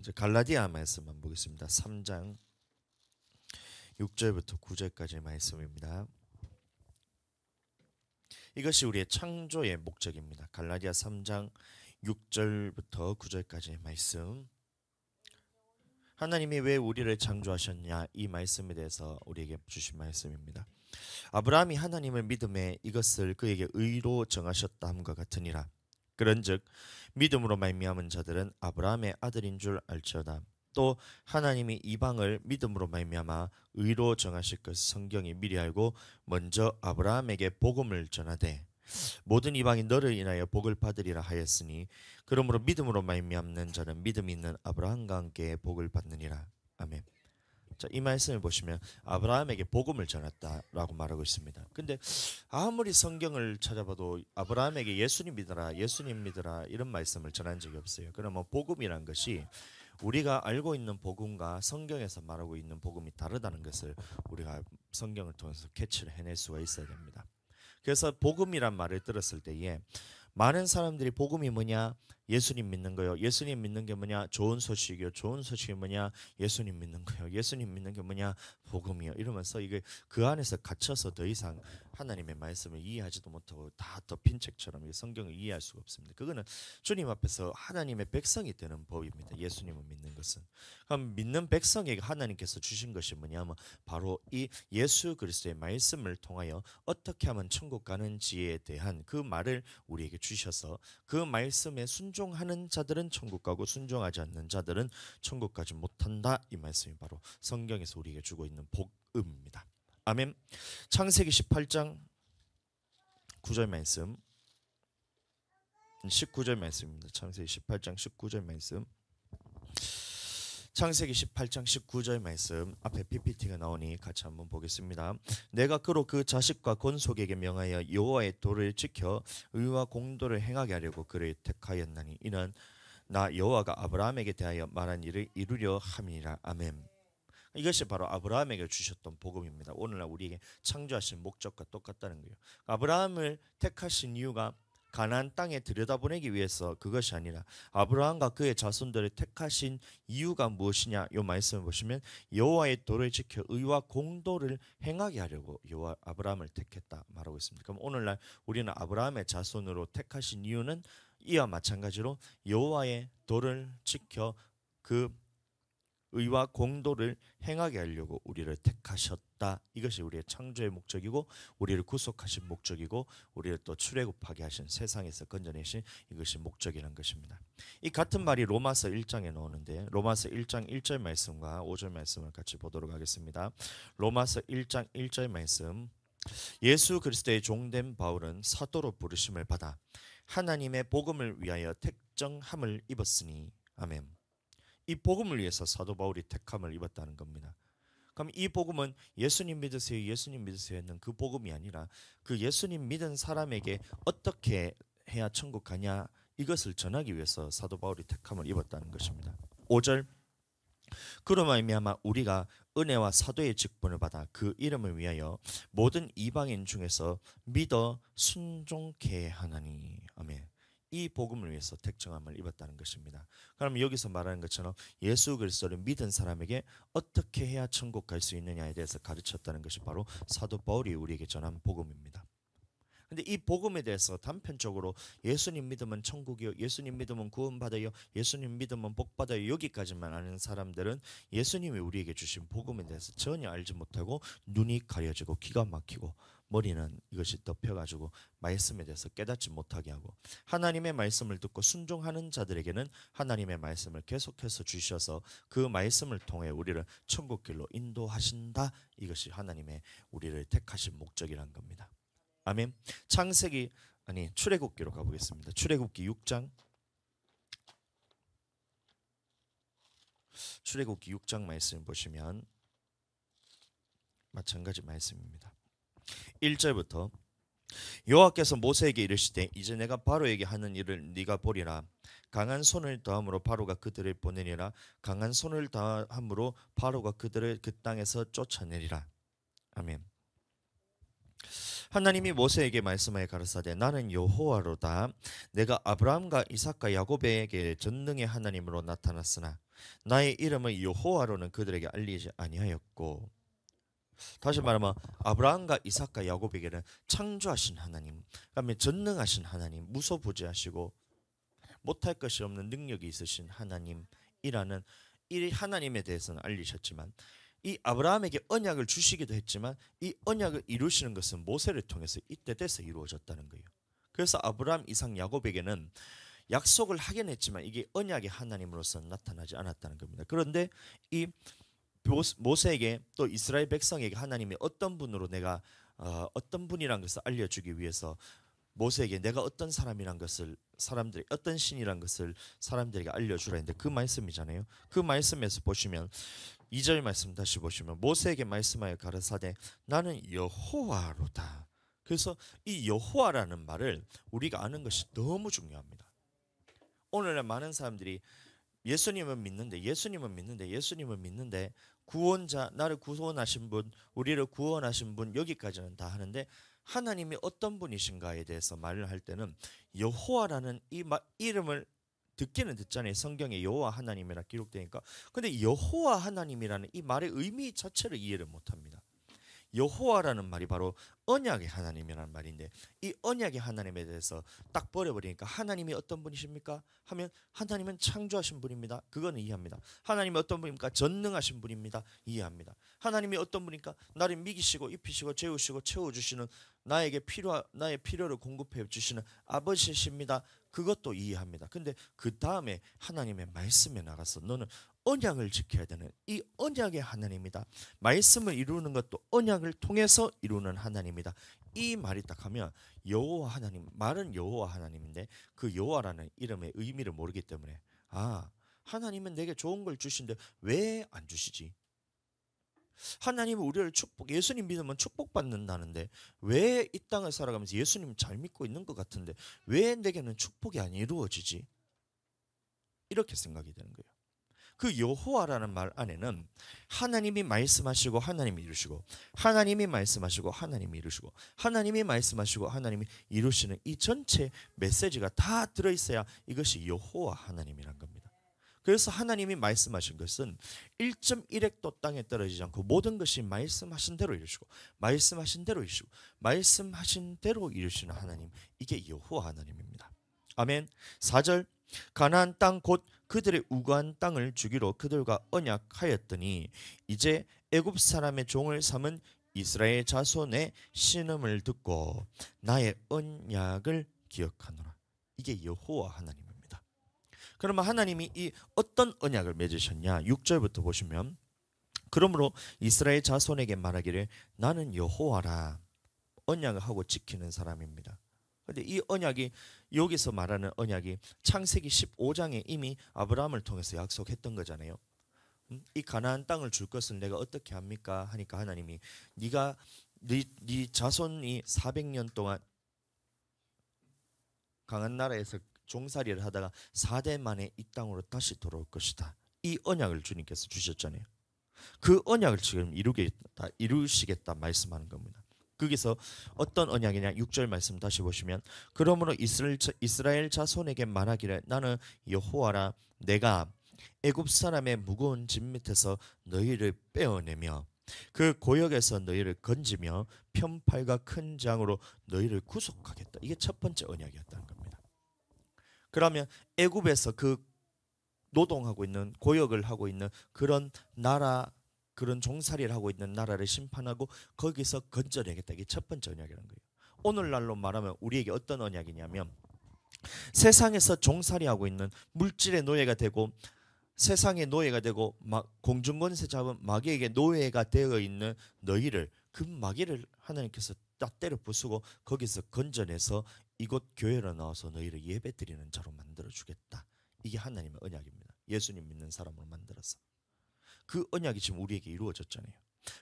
이제 갈라디아 말씀 한번 보겠습니다. 3장 6절부터 9절까지의 말씀입니다. 이것이 우리의 창조의 목적입니다. 갈라디아 3장 6절부터 9절까지의 말씀. 하나님이 왜 우리를 창조하셨냐, 이 말씀에 대해서 우리에게 주신 말씀입니다. 아브라함이 하나님을 믿음에 이것을 그에게 의로 정하셨다 함과 같으니라. 그런즉 믿음으로 말미암은 자들은 아브라함의 아들인 줄 알지어다. 또 하나님이 이방을 믿음으로 말미암아 의로 정하실 것을 성경이 미리 알고 먼저 아브라함에게 복음을 전하되 모든 이방이 너를 인하여 복을 받으리라 하였으니 그러므로 믿음으로 말미암는 자는 믿음이 있는 아브라함과 함께 복을 받느니라. 아멘. 자, 이 말씀을 보시면 아브라함에게 복음을 전했다라고 말하고 있습니다. 근데 아무리 성경을 찾아봐도 아브라함에게 예수님 믿어라, 예수님 믿어라 이런 말씀을 전한 적이 없어요. 그러면 복음이란 것이 우리가 알고 있는 복음과 성경에서 말하고 있는 복음이 다르다는 것을 우리가 성경을 통해서 캐치를 해낼 수가 있어야 됩니다. 그래서 복음이란 말을 들었을 때에 많은 사람들이 복음이 뭐냐? 예수님 믿는 거요. 예수님 믿는 게 뭐냐? 좋은 소식이요. 좋은 소식이 뭐냐? 예수님 믿는 거요. 예수님 믿는 게 뭐냐? 복음이요. 이러면서 이게 그 안에서 갇혀서 더 이상 하나님의 말씀을 이해하지도 못하고 다 덮인 책처럼 성경을 이해할 수가 없습니다. 그거는 주님 앞에서 하나님의 백성이 되는 법입니다. 예수님을 믿는 것은. 그럼 믿는 백성에게 하나님께서 주신 것이 뭐냐면 바로 이 예수 그리스도의 말씀을 통하여 어떻게 하면 천국 가는지에 대한 그 말을 우리에게 주셔서 그 말씀에 순종하는 자들은 천국 가고 순종하지 않는 자들은 천국 가지 못한다. 이 말씀이 바로 성경에서 우리에게 주고 있는 복음입니다. 아멘. 창세기 18장 9절 말씀, 19절 말씀입니다. 창세기 18장 19절 말씀. 창세기 18장 19절 말씀 앞에 PPT가 나오니 같이 한번 보겠습니다. 내가 그로 그 자식과 건속에게 명하여 여호와의 도를 지켜 의와 공도를 행하게 하려고 그를 택하였나니 이는 나 여호와가 아브라함에게 대하여 말한 일을 이루려 함이니라. 아멘. 이것이 바로 아브라함에게 주셨던 복음입니다. 오늘날 우리에게 창조하신 목적과 똑같다는 거예요. 아브라함을 택하신 이유가 가나안 땅에 들여다보내기 위해서 그것이 아니라 아브라함과 그의 자손들을 택하신 이유가 무엇이냐? 이 말씀을 보시면 여호와의 도를 지켜 의와 공도를 행하게 하려고 여호와 아브라함을 택했다 말하고 있습니다. 그럼 오늘날 우리는 아브라함의 자손으로 택하신 이유는 이와 마찬가지로 여호와의 도를 지켜 그 의와 공도를 행하게 하려고 우리를 택하셨다. 이것이 우리의 창조의 목적이고 우리를 구속하신 목적이고 우리를 또 출애굽하게 하신 세상에서 건져내신 이것이 목적이라는 것입니다. 이 같은 말이 로마서 1장에 나오는데 로마서 1장 1절 말씀과 5절 말씀을 같이 보도록 하겠습니다. 로마서 1장 1절 말씀. 예수 그리스도의 종된 바울은 사도로 부르심을 받아 하나님의 복음을 위하여 택정함을 입었으니. 아멘. 이 복음을 위해서 사도 바울이 택함을 입었다는 겁니다. 그럼 이 복음은 예수님 믿으세요, 예수님 믿으세요 했는 그 복음이 아니라 그 예수님 믿은 사람에게 어떻게 해야 천국 가냐 이것을 전하기 위해서 사도 바울이 택함을 입었다는 것입니다. 5절. 그로 말미암아 우리가 은혜와 사도의 직분을 받아 그 이름을 위하여 모든 이방인 중에서 믿어 순종케 하나니. 아멘. 이 복음을 위해서 택정함을 입었다는 것입니다. 그럼 여기서 말하는 것처럼 예수 그리스도를 믿은 사람에게 어떻게 해야 천국 갈 수 있느냐에 대해서 가르쳤다는 것이 바로 사도 바울이 우리에게 전한 복음입니다. 근데 이 복음에 대해서 단편적으로 예수님 믿으면 천국이요, 예수님 믿으면 구원받아요, 예수님 믿으면 복받아요 여기까지만 아는 사람들은 예수님이 우리에게 주신 복음에 대해서 전혀 알지 못하고 눈이 가려지고 기가 막히고 머리는 이것이 덮여가지고 말씀에 대해서 깨닫지 못하게 하고 하나님의 말씀을 듣고 순종하는 자들에게는 하나님의 말씀을 계속해서 주셔서 그 말씀을 통해 우리를 천국길로 인도하신다. 이것이 하나님의 우리를 택하신 목적이란 겁니다. 아멘. 출애굽기로 가보겠습니다. 출애굽기 6장. 출애굽기 6장 말씀 보시면 마찬가지 말씀입니다. 1절부터 여호와께서 모세에게 이르시되 이제 내가 바로에게 하는 일을 네가 보리라. 강한 손을 더함으로 바로가 그들을 보내니라. 강한 손을 더함으로 바로가 그들을 그 땅에서 쫓아내리라. 아멘. 하나님이 모세에게 말씀하여 가라사대 나는 여호와로다. 내가 아브라함과 이삭과 야곱에게 전능의 하나님으로 나타났으나 나의 이름을 여호와로는 그들에게 알리지 아니하였고. 다시 말하면 아브라함과 이삭과 야곱에게는 창조하신 하나님, 그다음에 전능하신 하나님, 무소부지하시고 못할 것이 없는 능력이 있으신 하나님이라는 이 하나님에 대해서는 알리셨지만, 이 아브라함에게 언약을 주시기도 했지만 이 언약을 이루시는 것은 모세를 통해서 이때 돼서 이루어졌다는 거예요. 그래서 아브라함, 이삭, 야곱에게는 약속을 하긴 했지만 이게 언약의 하나님으로서 나타나지 않았다는 겁니다. 그런데 이 모세에게 또 이스라엘 백성에게 하나님이 어떤 분으로 내가 어떤 분이란 것을 알려주기 위해서 모세에게 내가 어떤 사람이란 것을 사람들이 어떤 신이란 것을 사람들에게 알려주라 했는데 그 말씀이잖아요. 그 말씀에서 보시면 2절 말씀 다시 보시면 모세에게 말씀하여 가라사대 나는 여호와로다. 그래서 이 여호와라는 말을 우리가 아는 것이 너무 중요합니다. 오늘날 많은 사람들이 예수님은 믿는데 구원자, 나를 구원하신 분, 우리를 구원하신 분, 여기까지는 다 하는데 하나님이 어떤 분이신가에 대해서 말을 할 때는 여호와라는 이 이름을 듣기는 듣잖아요. 성경에 여호와 하나님이라 기록되니까. 근데 여호와 하나님이라는 이 말의 의미 자체를 이해를 못합니다. 여호와라는 말이 바로 언약의 하나님이라는 말인데 이 언약의 하나님에 대해서 딱 버려버리니까 하나님이 어떤 분이십니까? 하면 하나님은 창조하신 분입니다. 그거는 이해합니다. 하나님이 어떤 분입니까? 전능하신 분입니다. 이해합니다. 하나님이 어떤 분입니까? 나를 먹이시고 입히시고 재우시고 채워주시는 나의 필요를 공급해 주시는 아버지십니다. 그것도 이해합니다. 근데 그 다음에 하나님의 말씀에 나가서 너는 언약을 지켜야 되는 이 언약의 하나님이다. 말씀을 이루는 것도 언약을 통해서 이루는 하나님이다. 이 말이 딱 하면 여호와 하나님, 말은 여호와 하나님인데 그 여호와라는 이름의 의미를 모르기 때문에 하나님은 내게 좋은 걸 주신데 왜 안 주시지? 하나님은 우리를 예수님 믿으면 축복받는다는데 왜 이 땅을 살아가면서 예수님 잘 믿고 있는 것 같은데 왜 내게는 축복이 안 이루어지지? 이렇게 생각이 되는 거예요. 그 여호와라는 말 안에는 하나님이 말씀하시고 하나님이 이루시고 하나님이 말씀하시고 하나님이 이루시고 하나님이 말씀하시고 하나님이 이루시는 이 전체 메시지가 다 들어있어야 이것이 여호와 하나님이란 겁니다. 그래서 하나님이 말씀하신 것은 1.1획도 땅에 떨어지지 않고 모든 것이 말씀하신 대로 이루시고 말씀하신 대로 이루시고 말씀하신 대로 이루시는 하나님, 이게 여호와 하나님입니다. 아멘. 4절 가나안 땅 곧 그들의 우거한 땅을 주기로 그들과 언약하였더니 이제 애굽 사람의 종을 삼은 이스라엘 자손의 신음을 듣고 나의 언약을 기억하노라. 이게 여호와 하나님입니다. 그러면 하나님이 이 어떤 언약을 맺으셨냐? 6절부터 보시면 그러므로 이스라엘 자손에게 말하기를 나는 여호와라. 언약을 하고 지키는 사람입니다. 근데 이 언약이 여기서 말하는 언약이 창세기 15장에 이미 아브라함을 통해서 약속했던 거잖아요. 이 가나안 땅을 줄 것을 내가 어떻게 합니까? 하니까 하나님이 네 자손이 400년 동안 강한 나라에서 종살이를 하다가 4대 만에 이 땅으로 다시 돌아올 것이다. 이 언약을 주님께서 주셨잖아요. 그 언약을 지금 이루시겠다 말씀하는 겁니다. 거기서 어떤 언약이냐? 6절 말씀 다시 보시면 그러므로 이스라엘 자손에게 말하기를 나는 여호와라. 내가 애굽 사람의 무거운 짐 밑에서 너희를 빼어내며 그 고역에서 너희를 건지며 편팔과 큰 장으로 너희를 구속하겠다. 이게 첫 번째 언약이었다는 겁니다. 그러면 애굽에서 그 노동하고 있는 고역을 하고 있는 그런 나라, 그런 종살이를 하고 있는 나라를 심판하고 거기서 건져내겠다. 이게 첫 번째 언약이라는 거예요. 오늘날로 말하면 우리에게 어떤 언약이냐면 세상에서 종살이하고 있는 물질의 노예가 되고 세상의 노예가 되고 공중권세 잡은 마귀에게 노예가 되어 있는 너희를, 그 마귀를 하나님께서 딱 때려 부수고 거기서 건져내서 이곳 교회로 나와서 너희를 예배드리는 자로 만들어주겠다. 이게 하나님의 언약입니다. 예수님 믿는 사람으로 만들어서. 그 언약이 지금 우리에게 이루어졌잖아요.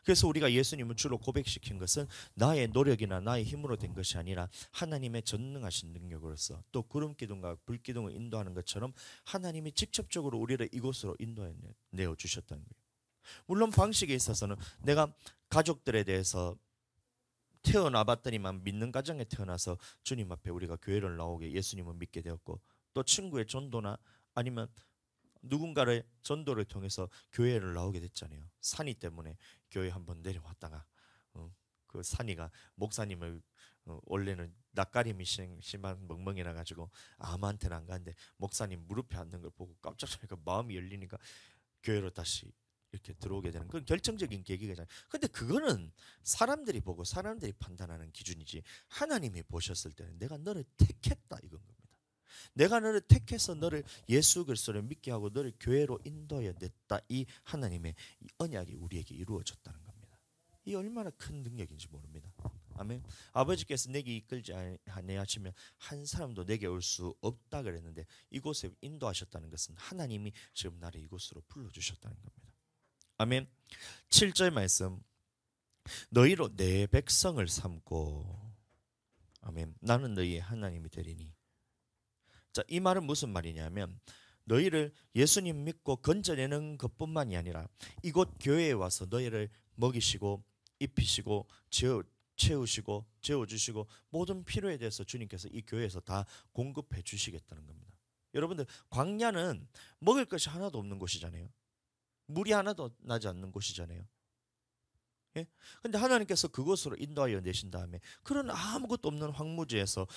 그래서 우리가 예수님을 주로 고백시킨 것은 나의 노력이나 나의 힘으로 된 것이 아니라 하나님의 전능하신 능력으로서 또 구름기둥과 불기둥을 인도하는 것처럼 하나님이 직접적으로 우리를 이곳으로 인도해내어 주셨다는 거예요. 물론 방식에 있어서는 내가 가족들에 대해서 태어나 봤더니만 믿는 가정에 태어나서 주님 앞에 우리가 교회를 나오게 예수님을 믿게 되었고, 또 친구의 전도나 아니면 누군가의 전도를 통해서 교회를 나오게 됐잖아요. 산이 때문에 교회 한번 내려왔다가 그 산이가 목사님을 원래는 낯가림이 심한 멍멍이라 가지고 아무한테나 안 가는데 목사님 무릎에 앉는 걸 보고 깜짝 놀라니까 마음이 열리니까 교회로 다시 이렇게 들어오게 되는 그런 결정적인 계기가잖아요. 근데 그거는 사람들이 보고 사람들이 판단하는 기준이지, 하나님이 보셨을 때는 내가 너를 택했다 이건 겁니다. 내가 너를 택해서 너를 예수 그리스도를 믿게 하고 너를 교회로 인도해 냈다. 이 하나님의 이 언약이 우리에게 이루어졌다는 겁니다. 이 얼마나 큰 능력인지 모릅니다. 아멘. 아버지께서 내게 이끌지 아니하시면 한 사람도 내게 올 수 없다 그랬는데, 이곳에 인도하셨다는 것은 하나님이 지금 나를 이곳으로 불러주셨다는 겁니다. 아멘. 7절 말씀, 너희로 내 백성을 삼고, 아멘, 나는 너희의 하나님이 되리니. 자, 이 말은 무슨 말이냐면 너희를 예수님 믿고 건져내는 것뿐만이 아니라 이곳 교회에 와서 너희를 먹이시고 입히시고 채우시고 재워주시고 모든 필요에 대해서 주님께서 이 교회에서 다 공급해 주시겠다는 겁니다. 여러분들, 광야는 먹을 것이 하나도 없는 곳이잖아요. 물이 하나도 나지 않는 곳이잖아요. 예? 근데 하나님께서 그곳으로 인도하여 내신 다음에 그런 아무것도 없는 황무지에서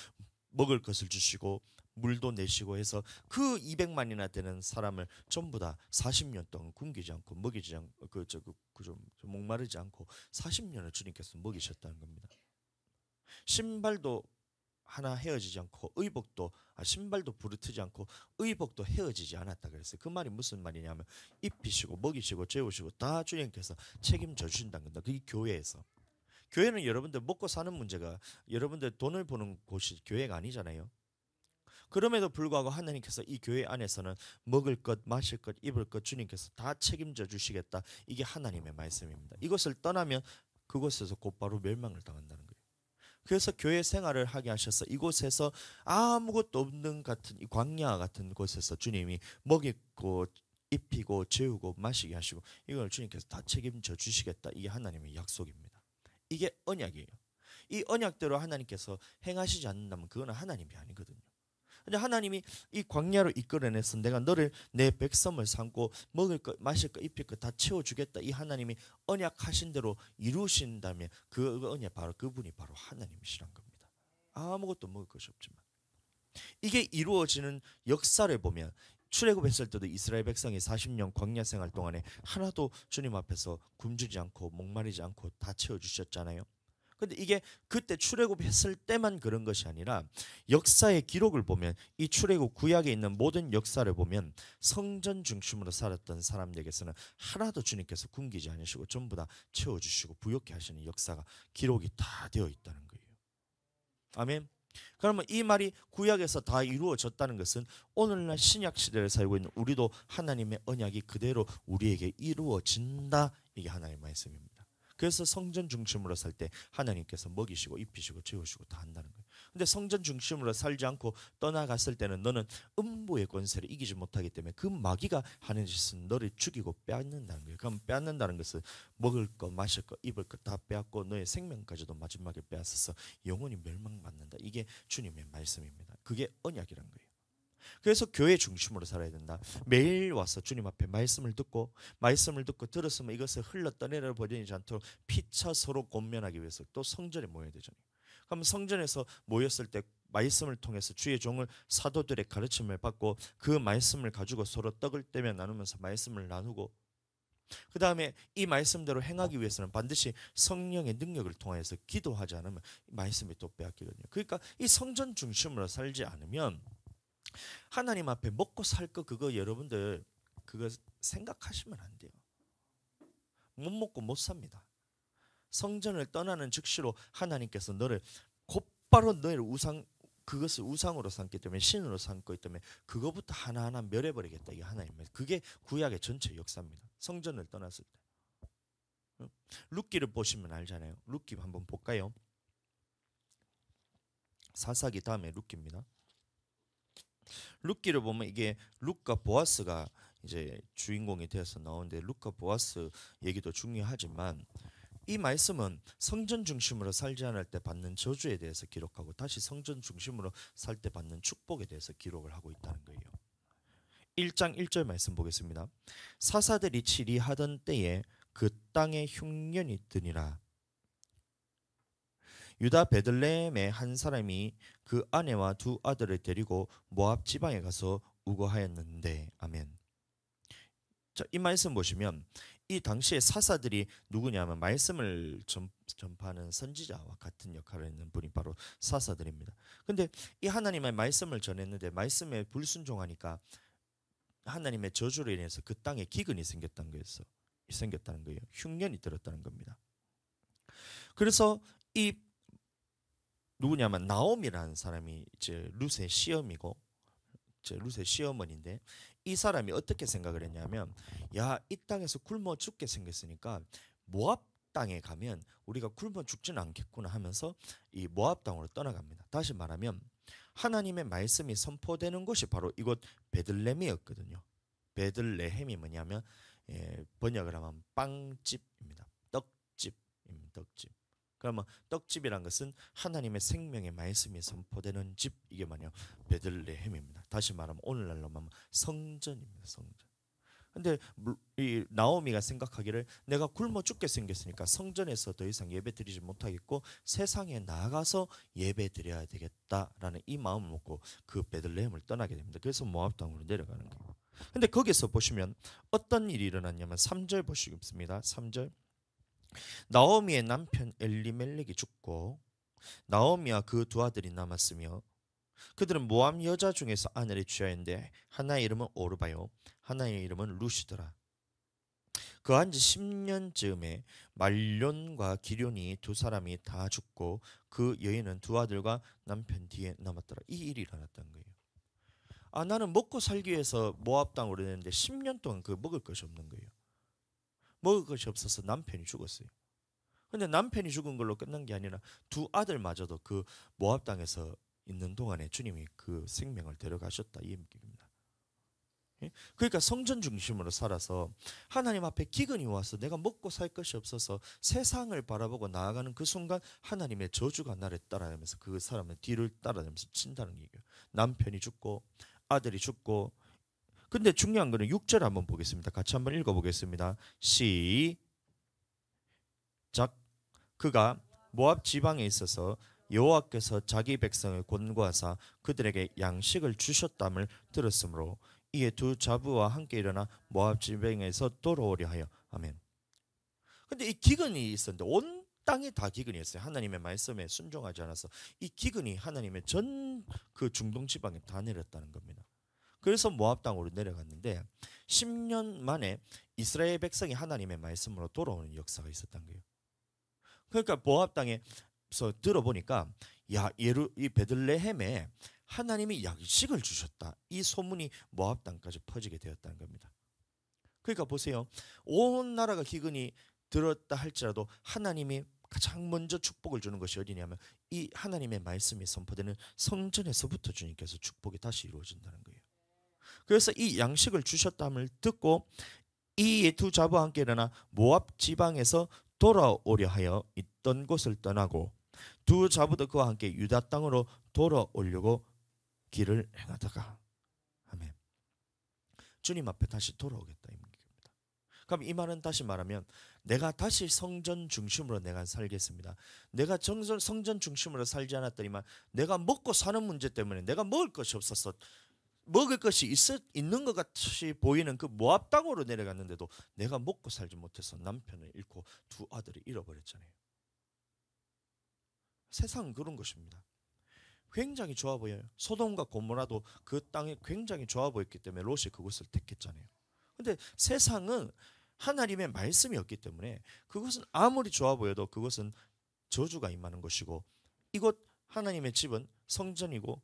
먹을 것을 주시고 물도 내시고 해서 그 200만이나 되는 사람을 전부 다 40년 동안 굶기지 않고 먹이지 않고 목마르지 않고 40년을 주님께서 먹이셨다는 겁니다. 신발도 하나 헤어지지 않고 신발도 부르트지 않고 의복도 헤어지지 않았다 그랬어요. 그 말이 무슨 말이냐면 입히시고 먹이시고 재우시고 다 주님께서 책임져 주신다는 겁니다. 그게 교회에서. 교회는 여러분들 먹고 사는 문제가, 여러분들 돈을 버는 곳이 교회가 아니잖아요. 그럼에도 불구하고 하나님께서 이 교회 안에서는 먹을 것, 마실 것, 입을 것 주님께서 다 책임져 주시겠다. 이게 하나님의 말씀입니다. 이것을 떠나면 그곳에서 곧바로 멸망을 당한다는 거예요. 그래서 교회 생활을 하게 하셔서 이곳에서 아무것도 없는 같은 이 광야 같은 곳에서 주님이 먹이고 입히고 재우고 마시게 하시고 이걸 주님께서 다 책임져 주시겠다. 이게 하나님의 약속입니다. 이게 언약이에요. 이 언약대로 하나님께서 행하시지 않는다면 그거는 하나님이 아니거든요. 근데 하나님이 이 광야로 이끌어내서 내가 너를 내 백성을 삼고 먹을 것, 마실 것, 입힐 것 다 채워주겠다. 이 하나님이 언약하신 대로 이루신다면 그 언약 바로 그분이 바로 하나님이시란 겁니다. 아무것도 먹을 것이 없지만 이게 이루어지는 역사를 보면 출애굽했을 때도 이스라엘 백성이 40년 광야 생활 동안에 하나도 주님 앞에서 굶주리지 않고 목마르지 않고 다 채워주셨잖아요. 근데 이게 그때 출애굽했을 때만 그런 것이 아니라 역사의 기록을 보면 이 출애굽 구약에 있는 모든 역사를 보면 성전 중심으로 살았던 사람들에게서는 하나도 주님께서 굶기지 않으시고 전부 다 채워주시고 부욕케 하시는 역사가 기록이 다 되어 있다는 거예요. 아멘. 그러면 이 말이 구약에서 다 이루어졌다는 것은 오늘날 신약 시대를 살고 있는 우리도 하나님의 언약이 그대로 우리에게 이루어진다. 이게 하나님의 말씀입니다. 그래서 성전 중심으로 살 때 하나님께서 먹이시고 입히시고 재우시고 다 한다는 거예요. 근데 성전 중심으로 살지 않고 떠나갔을 때는 너는 음부의 권세를 이기지 못하기 때문에 그 마귀가 하는 짓은 너를 죽이고 빼앗는다는 거예요. 그럼 빼앗는다는 것은 먹을 것, 마실 것, 입을 것 다 빼앗고 너의 생명까지도 마지막에 빼앗아서 영원히 멸망받는다. 이게 주님의 말씀입니다. 그게 언약이란 거예요. 그래서 교회 중심으로 살아야 된다. 매일 와서 주님 앞에 말씀을 듣고 들었으면 이것을 흘러 떠내려 버리지 않도록 피차 서로 권면하기 위해서 또 성전에 모여야 되잖아요. 그럼 성전에서 모였을 때 말씀을 통해서 주의 종을 사도들의 가르침을 받고 그 말씀을 가지고 서로 떡을 떼며 나누면서 말씀을 나누고 그 다음에 이 말씀대로 행하기 위해서는 반드시 성령의 능력을 통해서 기도하지 않으면 말씀이 또 빼앗기거든요. 그러니까 이 성전 중심으로 살지 않으면 하나님 앞에 먹고 살 거 그거 여러분들 그거 생각하시면 안 돼요. 못 먹고 못 삽니다. 성전을 떠나는 즉시로 하나님께서 너를 곧바로 너를 그것을 우상으로 삼기 때문에 신으로 삼고 있기 때문에 그거부터 하나하나 멸해버리겠다. 이게 하나님의 그게 구약의 전체 역사입니다. 성전을 떠났을 때 룻기를 보시면 알잖아요. 룻기 한번 볼까요? 사사기 다음에 룻기입니다. 룻기를 보면 이게 룻과 보아스가 이제 주인공이 되어서 나오는데 룻과 보아스 얘기도 중요하지만 이 말씀은 성전 중심으로 살지 않을 때 받는 저주에 대해서 기록하고 다시 성전 중심으로 살 때 받는 축복에 대해서 기록을 하고 있다는 거예요. 1장 1절 말씀 보겠습니다. 사사들이 치리하던 때에 그 땅에 흉년이 드니라. 유다 베들레헴의 한 사람이 그 아내와 두 아들을 데리고 모압 지방에 가서 우거하였는데. 아멘. 자, 이 말씀 보시면 이 당시에 사사들이 누구냐면 말씀을 전파하는 선지자와 같은 역할을 했는 분이 바로 사사들입니다. 근데 이 하나님의 말씀을 전했는데 말씀에 불순종하니까 하나님의 저주로 인해서 그 땅에 기근이 생겼다는 거예요. 흉년이 들었다는 겁니다. 그래서 이 누구냐면 나옴이라는 사람이 이제 룻의 시어미고 룻의 시어머니인데, 이 사람이 어떻게 생각을 했냐면, 야, 이 땅에서 굶어 죽게 생겼으니까 모압 땅에 가면 우리가 굶어 죽지는 않겠구나 하면서 이 모압 땅으로 떠나갑니다. 다시 말하면 하나님의 말씀이 선포되는 곳이 바로 이곳 베들레헴이었거든요. 베들레헴이 뭐냐면 번역을 하면 빵집입니다. 떡집. 그러면 떡집이란 것은 하나님의 생명의 말씀이 선포되는 집, 이게 뭐냐 베들레헴입니다. 다시 말하면 오늘날로 말하면 성전입니다. 성전. 근데 이 나오미가 생각하기를 내가 굶어 죽게 생겼으니까 성전에서 더 이상 예배 드리지 못하겠고 세상에 나가서 예배 드려야 되겠다라는 이 마음을 먹고 그 베들레헴을 떠나게 됩니다. 그래서 모압 땅으로 내려가는 거예요. 근데 거기서 보시면 어떤 일이 일어났냐면 3절 보시겠습니다. 3절. 나오미의 남편 엘리멜렉이 죽고 나오미와 그 두 아들이 남았으며 그들은 모압 여자 중에서 아내를 취하였는데 하나의 이름은 오르바요 하나의 이름은 룻이더라. 그한 지 10년쯤에 말론과 기련이 두 사람이 다 죽고 그 여인은 두 아들과 남편 뒤에 남았더라. 이 일이 일어났다는 거예요. 나는 먹고 살기 위해서 모압 땅으로 내는데 10년 동안 그 먹을 것이 없는 거예요. 먹을 것이 없어서 남편이 죽었어요. 근데 남편이 죽은 걸로 끝난 게 아니라 두 아들마저도 그 모압 땅에서 있는 동안에 주님이 그 생명을 데려가셨다, 이 얘기입니다. 그러니까 성전 중심으로 살아서 하나님 앞에 기근이 와서 내가 먹고 살 것이 없어서 세상을 바라보고 나아가는 그 순간 하나님의 저주가 나를 따라다니면서 그 사람의 뒤를 따라다니면서 친다는 얘기예요. 남편이 죽고 아들이 죽고. 근데 중요한 거는 6절 한번 보겠습니다. 같이 한번 읽어보겠습니다. 시작. 그가 모압 지방에 있어서 여호와께서 자기 백성을 권고하사 그들에게 양식을 주셨담을 들었으므로 이에 두 자부와 함께 일어나 모압 지방에서 돌아오려 하여. 아멘. 근데 이 기근이 있었는데 온 땅이 다 기근이었어요. 하나님의 말씀에 순종하지 않아서 이 기근이 하나님의 전 그 중동 지방에 다 내렸다는 겁니다. 그래서 모압 땅으로 내려갔는데 10년 만에 이스라엘 백성이 하나님의 말씀으로 돌아오는 역사가 있었던 거예요. 그러니까 모압 땅에서 들어보니까 이 베들레헴에 하나님이 양식을 주셨다, 이 소문이 모압 땅까지 퍼지게 되었다는 겁니다. 그러니까 보세요. 온 나라가 기근이 들었다 할지라도 하나님이 가장 먼저 축복을 주는 것이 어디냐면 이 하나님의 말씀이 선포되는 성전에서부터 주님께서 축복이 다시 이루어진다는 거예요. 그래서 이 양식을 주셨다함을 듣고 이 두 자부와 함께 일어나 모압 지방에서 돌아오려 하여 있던 곳을 떠나고 두 자부도 그와 함께 유다 땅으로 돌아오려고 길을 행하다가. 아멘. 주님 앞에 다시 돌아오겠다, 이 얘기입니다. 그럼 이 말은 다시 말하면 내가 다시 성전 중심으로 내가 살겠습니다. 내가 성전 중심으로 살지 않았더니만 내가 먹고 사는 문제 때문에 내가 먹을 것이 없어서 먹을 것이 있는 것 같이 보이는 그 모압 땅으로 내려갔는데도 내가 먹고 살지 못해서 남편을 잃고 두 아들을 잃어버렸잖아요. 세상은 그런 것입니다. 굉장히 좋아 보여요. 소돔과 고모라도 그 땅이 굉장히 좋아 보였기 때문에 롯이 그곳을 택했잖아요. 근데 세상은 하나님의 말씀이 없기 때문에 그것은 아무리 좋아 보여도 그것은 저주가 임하는 것이고, 이곳 하나님의 집은 성전이고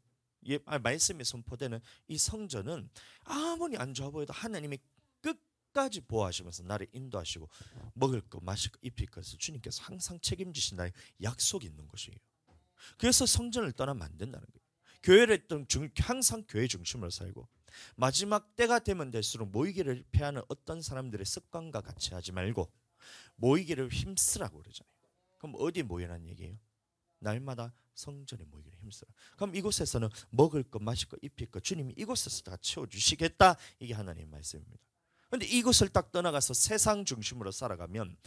말씀이 선포되는 이 성전은 아무리 안 좋아 보여도 하나님이 끝까지 보호하시면서 나를 인도하시고 먹을 것 마실 것 입힐 것을 주님께서 항상 책임지신다는 약속이 있는 것이에요. 그래서 성전을 떠나면 안 된다는 거예요. 교회를 항상 교회 중심으로 살고 마지막 때가 되면 될수록 모이기를 피하는 어떤 사람들의 습관과 같이 하지 말고 모이기를 힘쓰라고 그러잖아요. 그럼 어디 모이라는 얘기예요? 날마다 성전에 모이기를 힘쓰라. 그럼 이곳에서는 먹을 것, 마실 것, 입힐 것 주님이 이곳에서 다 채워주시겠다. 이게 하나님의 말씀입니다. 그런데 이곳을 딱 떠나가서 세상 중심으로 살아가면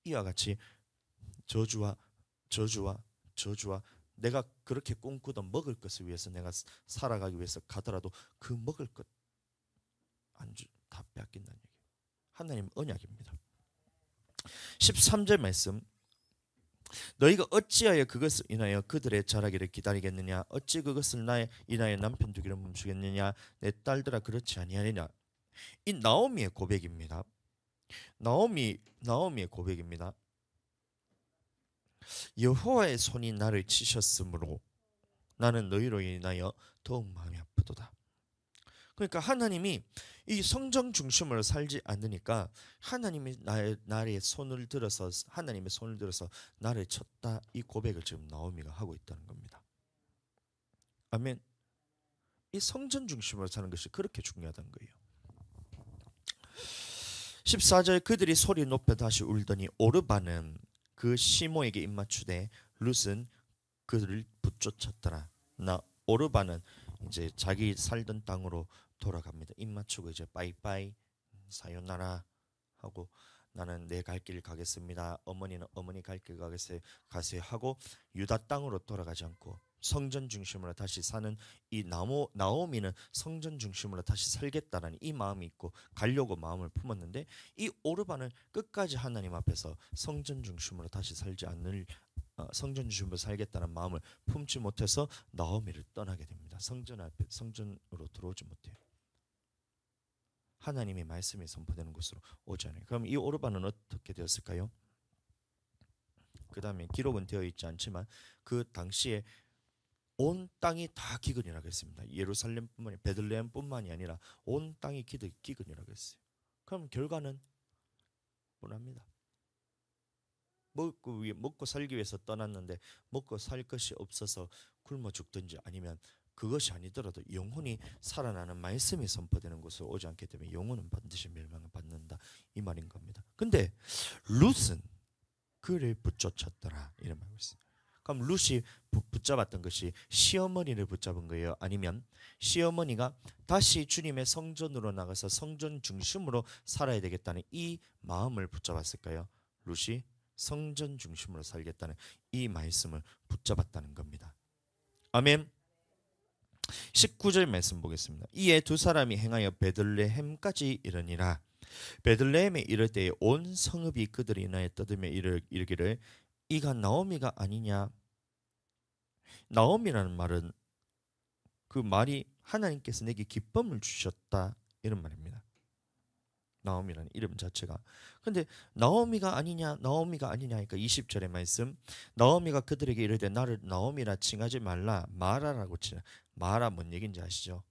이와 같이 저주와 저주와 저주와 내가 그렇게 꿈꾸던 먹을 것을 위해서 내가 살아가기 위해서 가더라도 그 먹을 것 안주 다 빼앗긴다는 얘기예요. 하나님 언약입니다. 13절 말씀. 너희가 어찌하여 그것을 인하여 그들의 자라기를 기다리겠느냐? 어찌 그것을 나의 인하여 남편 두기를 멈추겠느냐? 내 딸들아 그렇지 아니하느냐? 이 나오미의 고백입니다. 나오미의 고백입니다. 여호와의 손이 나를 치셨으므로 나는 너희로 인하여 더욱 마음이 아프도다. 그러니까 하나님이 이 성전 중심으로 살지 않으니까 하나님이 나의 손을 들어서 하나님의 손을 들어서 나를 쳤다. 이 고백을 지금 나오미가 하고 있다는 겁니다. 아멘. 이 성전 중심으로 사는 것이 그렇게 중요하다는 거예요. 14절 그들이 소리 높여 다시 울더니 오르바는 그 시모에게 입맞추되 룻은 그들을 붙쫓았더라. 오르바는 이제 자기 살던 땅으로 돌아갑니다. 입맞추고 이제 빠이빠이 사요나라 하고 나는 내 갈 길 가겠습니다. 어머니는 어머니 갈 길 가세요 하고 유다 땅으로 돌아가지 않고 성전 중심으로 다시 사는 이 나오미는 성전 중심으로 다시 살겠다라는 이 마음이 있고 가려고 마음을 품었는데 이 오르바는 끝까지 하나님 앞에서 성전 중심으로 다시 살지 않을 성전 중심으로 살겠다는 마음을 품지 못해서 나오미를 떠나게 됩니다. 성전으로 들어오지 못해요. 하나님의 말씀이 선포되는 곳으로 오지 않아요. 그럼 이 오르바는 어떻게 되었을까요? 그 다음에 기록은 되어 있지 않지만 그 당시에 온 땅이 다 기근이라고 했습니다. 예루살렘뿐만이 베들레헴뿐만이 아니라 온 땅이 기근이라고 했어요. 그럼 결과는 뻔합니다. 먹고 살기 위해서 떠났는데 먹고 살 것이 없어서 굶어 죽든지 아니면 그것이 아니더라도 영혼이 살아나는 말씀이 선포되는 곳으로 오지 않기 때문에 영혼은 반드시 멸망을 받는다 이 말인 겁니다. 근데 룻은 그를 붙쫓았더라 이런 말이고 있어요. 그럼 룻이 붙잡았던 것이 시어머니를 붙잡은 거예요? 아니면 시어머니가 다시 주님의 성전으로 나가서 성전 중심으로 살아야 되겠다는 이 마음을 붙잡았을까요? 룻이 성전 중심으로 살겠다는 이 말씀을 붙잡았다는 겁니다. 아멘. 19절 말씀 보겠습니다. 이에 두 사람이 행하여 베들레헴까지 이르니라. 베들레헴에 이를 때에 온 성읍이 그들이 인하여 떠들며 이르기를 이가 나오미가 아니냐. 나오미라는 말은 그 말이 하나님께서 내게 기쁨을 주셨다 이런 말입니다. 나오미라는 이름 자체가. 근데 나오미가 아니냐 하니까 20절의 말씀. 나오미가 그들에게 이르되 나를 나오미라 칭하지 말라. 마라라고 치라. 마라 뭔 얘기인지 아시죠?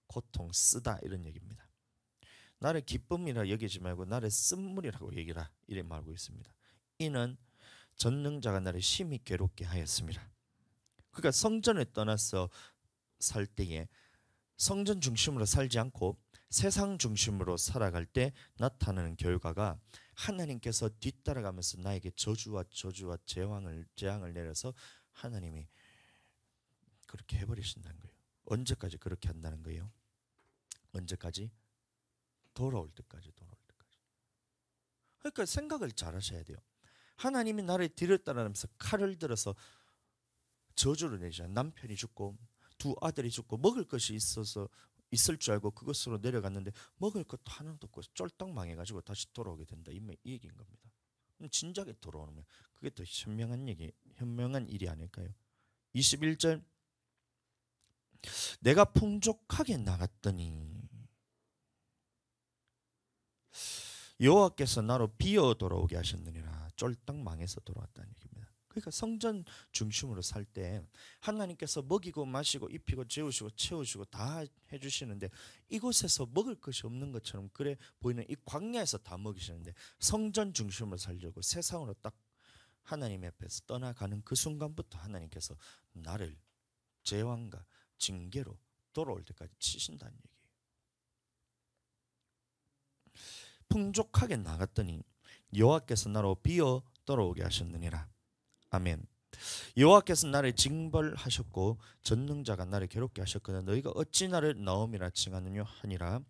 고통 쓰다 이런 얘기입니다. 나를 기쁨이라 여기지 말고 나를 쓴물이라고 얘기라 이래 말하고 있습니다. 이는 전능자가 나를 심히 괴롭게 하였습니다. 그러니까 성전을 떠나서 살 때에 성전 중심으로 살지 않고 세상 중심으로 살아갈 때 나타나는 결과가 하나님께서 뒤따라가면서 나에게 저주와 재앙을 내려서 하나님이 그렇게 해버리신다는 거예요. 언제까지 그렇게 한다는 거예요? 언제까지? 돌아올 때까지. 그러니까 생각을 잘 하셔야 돼요. 하나님이 나를 뒤를 따라가면서 칼을 들어서 저주를 내잖아요. 남편이 죽고 두 아들이 죽고 먹을 것이 있을 줄 알고 그것으로 내려갔는데 먹을 것도 하나도 없고 쫄딱 망해가지고 다시 돌아오게 된다. 이 얘기인 겁니다. 진작에 돌아오면 그게 더 현명한 일이 아닐까요? 21절 내가 풍족하게 나갔더니 여호와께서 나로 비어 돌아오게 하셨느니라. 쫄딱 망해서 돌아왔다는 얘기입니다. 그러니까 성전 중심으로 살 때 하나님께서 먹이고 마시고 입히고 재우시고 채우시고 다 해주시는데 이곳에서 먹을 것이 없는 것처럼 그래 보이는 이 광야에서 다 먹이시는데 성전 중심으로 살려고 세상으로 딱 하나님 앞에서 떠나가는 그 순간부터 하나님께서 나를 재앙과 징계로 돌아올 때까지 치신다는 얘기예요. 풍족하게 나갔더니 여호와께서 나로 비어 돌아오게 하셨느니라. 아멘. 여호와께서 나를 징벌하셨고 전능자가 나를 괴롭게 하셨거든 너희가 어찌 나를 나오미라 칭하느냐 하니라.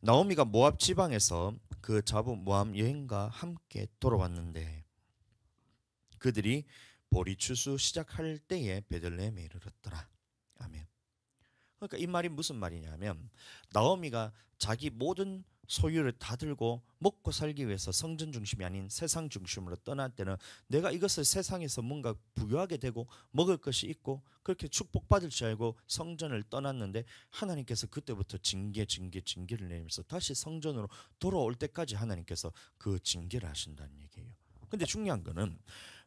나오미가 모압 지방에서 그 자부 모압 여행과 함께 돌아왔는데 그들이 보리 추수 시작할 때에 베들레헴에 이르렀더라. 아멘. 그러니까 이 말이 무슨 말이냐면 나오미가 자기 모든 소유를 다 들고 먹고 살기 위해서 성전 중심이 아닌 세상 중심으로 떠날 때는 내가 이것을 세상에서 뭔가 부유하게 되고 먹을 것이 있고 그렇게 축복받을 줄 알고 성전을 떠났는데 하나님께서 그때부터 징계를 내리면서 다시 성전으로 돌아올 때까지 하나님께서 그 징계를 하신다는 얘기예요. 근데 중요한 거는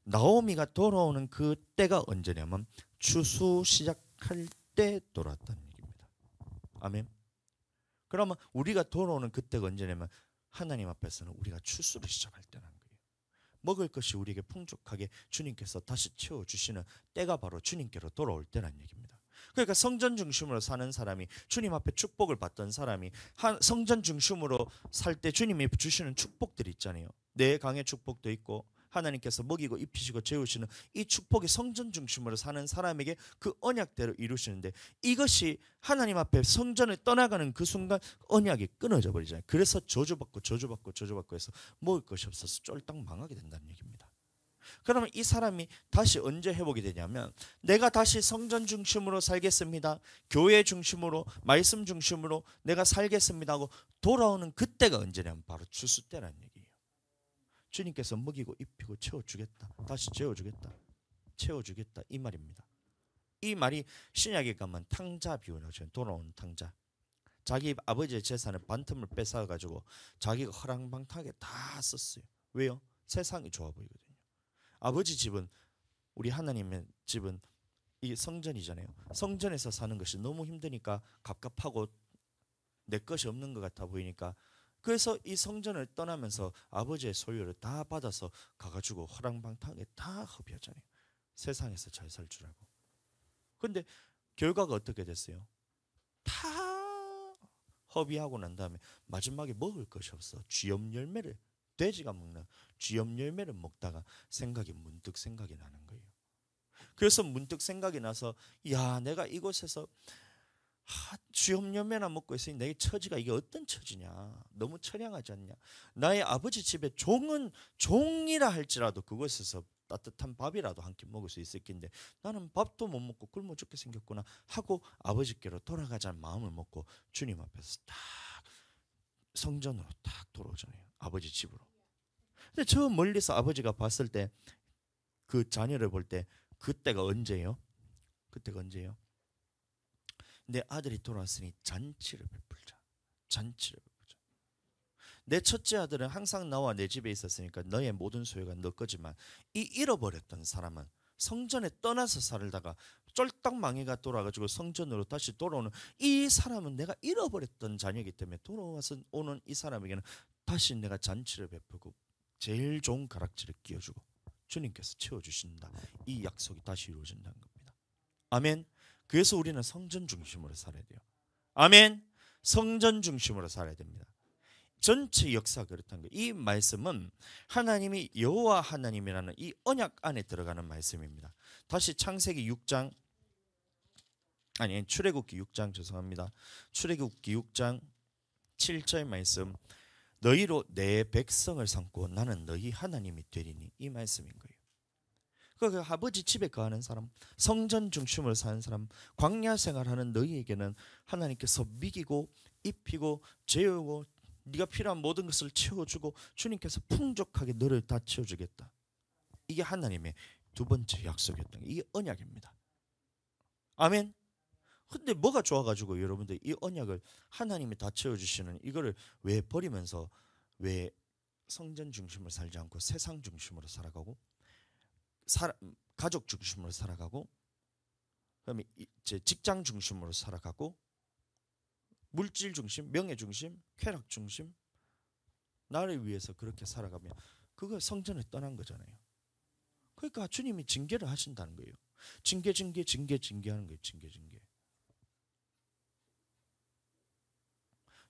나오미가 돌아오는 그 때가 언제냐면 추수 시작할 때 돌아왔다는 얘기입니다. 아멘. 그러면 우리가 돌아오는 그때가 언제냐면 하나님 앞에서는 우리가 추수를 시작할 때라는 거예요. 먹을 것이 우리에게 풍족하게 주님께서 다시 채워주시는 때가 바로 주님께로 돌아올 때란 얘기입니다. 그러니까 성전 중심으로 사는 사람이 주님 앞에 축복을 받던 사람이 성전 중심으로 살 때 주님이 주시는 축복들이 있잖아요. 내 강의 축복도 있고 하나님께서 먹이고 입히시고 재우시는 이 축복이 성전 중심으로 사는 사람에게 그 언약대로 이루시는데 이것이 하나님 앞에 성전을 떠나가는 그 순간 언약이 끊어져 버리잖아요. 그래서 저주받고 해서 먹을 것이 없어서 쫄딱 망하게 된다는 얘기입니다. 그러면 이 사람이 다시 언제 회복이 되냐면 내가 다시 성전 중심으로 살겠습니다. 교회 중심으로 말씀 중심으로 내가 살겠습니다 하고 돌아오는 그때가 언제냐면 바로 추수 때라는 얘기예요. 주님께서 먹이고 입히고 채워주겠다. 다시 채워주겠다. 채워주겠다. 이 말입니다. 이 말이 신약에 가면 탕자 비유라죠. 돌아온 탕자. 자기 아버지의 재산을 반틈을 뺏어가지고 자기가 허랑방탕하게 다 썼어요. 왜요? 세상이 좋아 보이거든요. 아버지 집은 우리 하나님의 집은 이 성전이잖아요. 성전에서 사는 것이 너무 힘드니까 갑갑하고 내 것이 없는 것 같아 보이니까 그래서 이 성전을 떠나면서 아버지의 소유를 다 받아서 가가지고 허랑방탕하게 다 허비하잖아요. 세상에서 잘 살 줄 알고. 근데 결과가 어떻게 됐어요? 다 허비하고 난 다음에 마지막에 먹을 것이 없어. 쥐염 열매를 돼지가 먹는 쥐염 열매를 먹다가 문득 생각이 나는 거예요. 그래서 문득 생각이 나서 야 내가 이곳에서 쥐염열매나 먹고 있으니 내 처지가 이게 어떤 처지냐 너무 처량하지 않냐. 나의 아버지 집에 종이라 할지라도 그곳에서 따뜻한 밥이라도 한 끼 먹을 수 있을 텐데 나는 밥도 못 먹고 굶어 죽게 생겼구나 하고 아버지께로 돌아가자는 마음을 먹고 주님 앞에서 딱 성전으로 딱 돌아오잖아요. 아버지 집으로. 근데 저 멀리서 아버지가 봤을 때 그 자녀를 볼 때 그때가 언제예요? 그때가 언제예요? 내 아들이 돌아왔으니 잔치를 베풀자. 잔치를 베풀자. 내 첫째 아들은 항상 나와 내 집에 있었으니까 너의 모든 소유가 너 거지만 이 잃어버렸던 사람은 성전에 떠나서 살다가 쫄딱 망해가 돌아가지고 성전으로 다시 돌아오는 이 사람은 내가 잃어버렸던 자녀이기 때문에 돌아와서 오는 이 사람에게는 다시 내가 잔치를 베풀고 제일 좋은 가락지를 끼워주고 주님께서 채워주신다. 이 약속이 다시 이루어진다는 겁니다. 아멘. 그래서 우리는 성전 중심으로 살아야 돼요. 아멘. 성전 중심으로 살아야 됩니다. 전체 역사가 그렇다는 거예요. 이 말씀은 하나님이 여호와 하나님이라는 이 언약 안에 들어가는 말씀입니다. 다시 창세기 6장 출애굽기 6장 죄송합니다. 출애굽기 6장 7절 말씀 너희로 내 백성을 삼고 나는 너희 하나님이 되리니 이 말씀인 거예요. 그 아버지 집에 거하는 사람, 성전 중심으로 사는 사람, 광야 생활하는 너희에게는 하나님께서 먹이고 입히고 재우고 네가 필요한 모든 것을 채워주고 주님께서 풍족하게 너를 다 채워주겠다. 이게 하나님의 두 번째 약속이었던 게 이게 언약입니다. 아멘. 근데 뭐가 좋아가지고 여러분들 이 언약을 하나님이 다 채워주시는 이거를 왜 버리면서 왜 성전 중심으로 살지 않고 세상 중심으로 살아가고 가족 중심으로 살아가고 그다음에 직장 중심으로 살아가고 물질 중심, 명예 중심, 쾌락 중심 나를 위해서 그렇게 살아가면 그거 성전을 떠난 거잖아요. 그러니까 주님이 징계를 하신다는 거예요. 징계하는 거예요. 징계.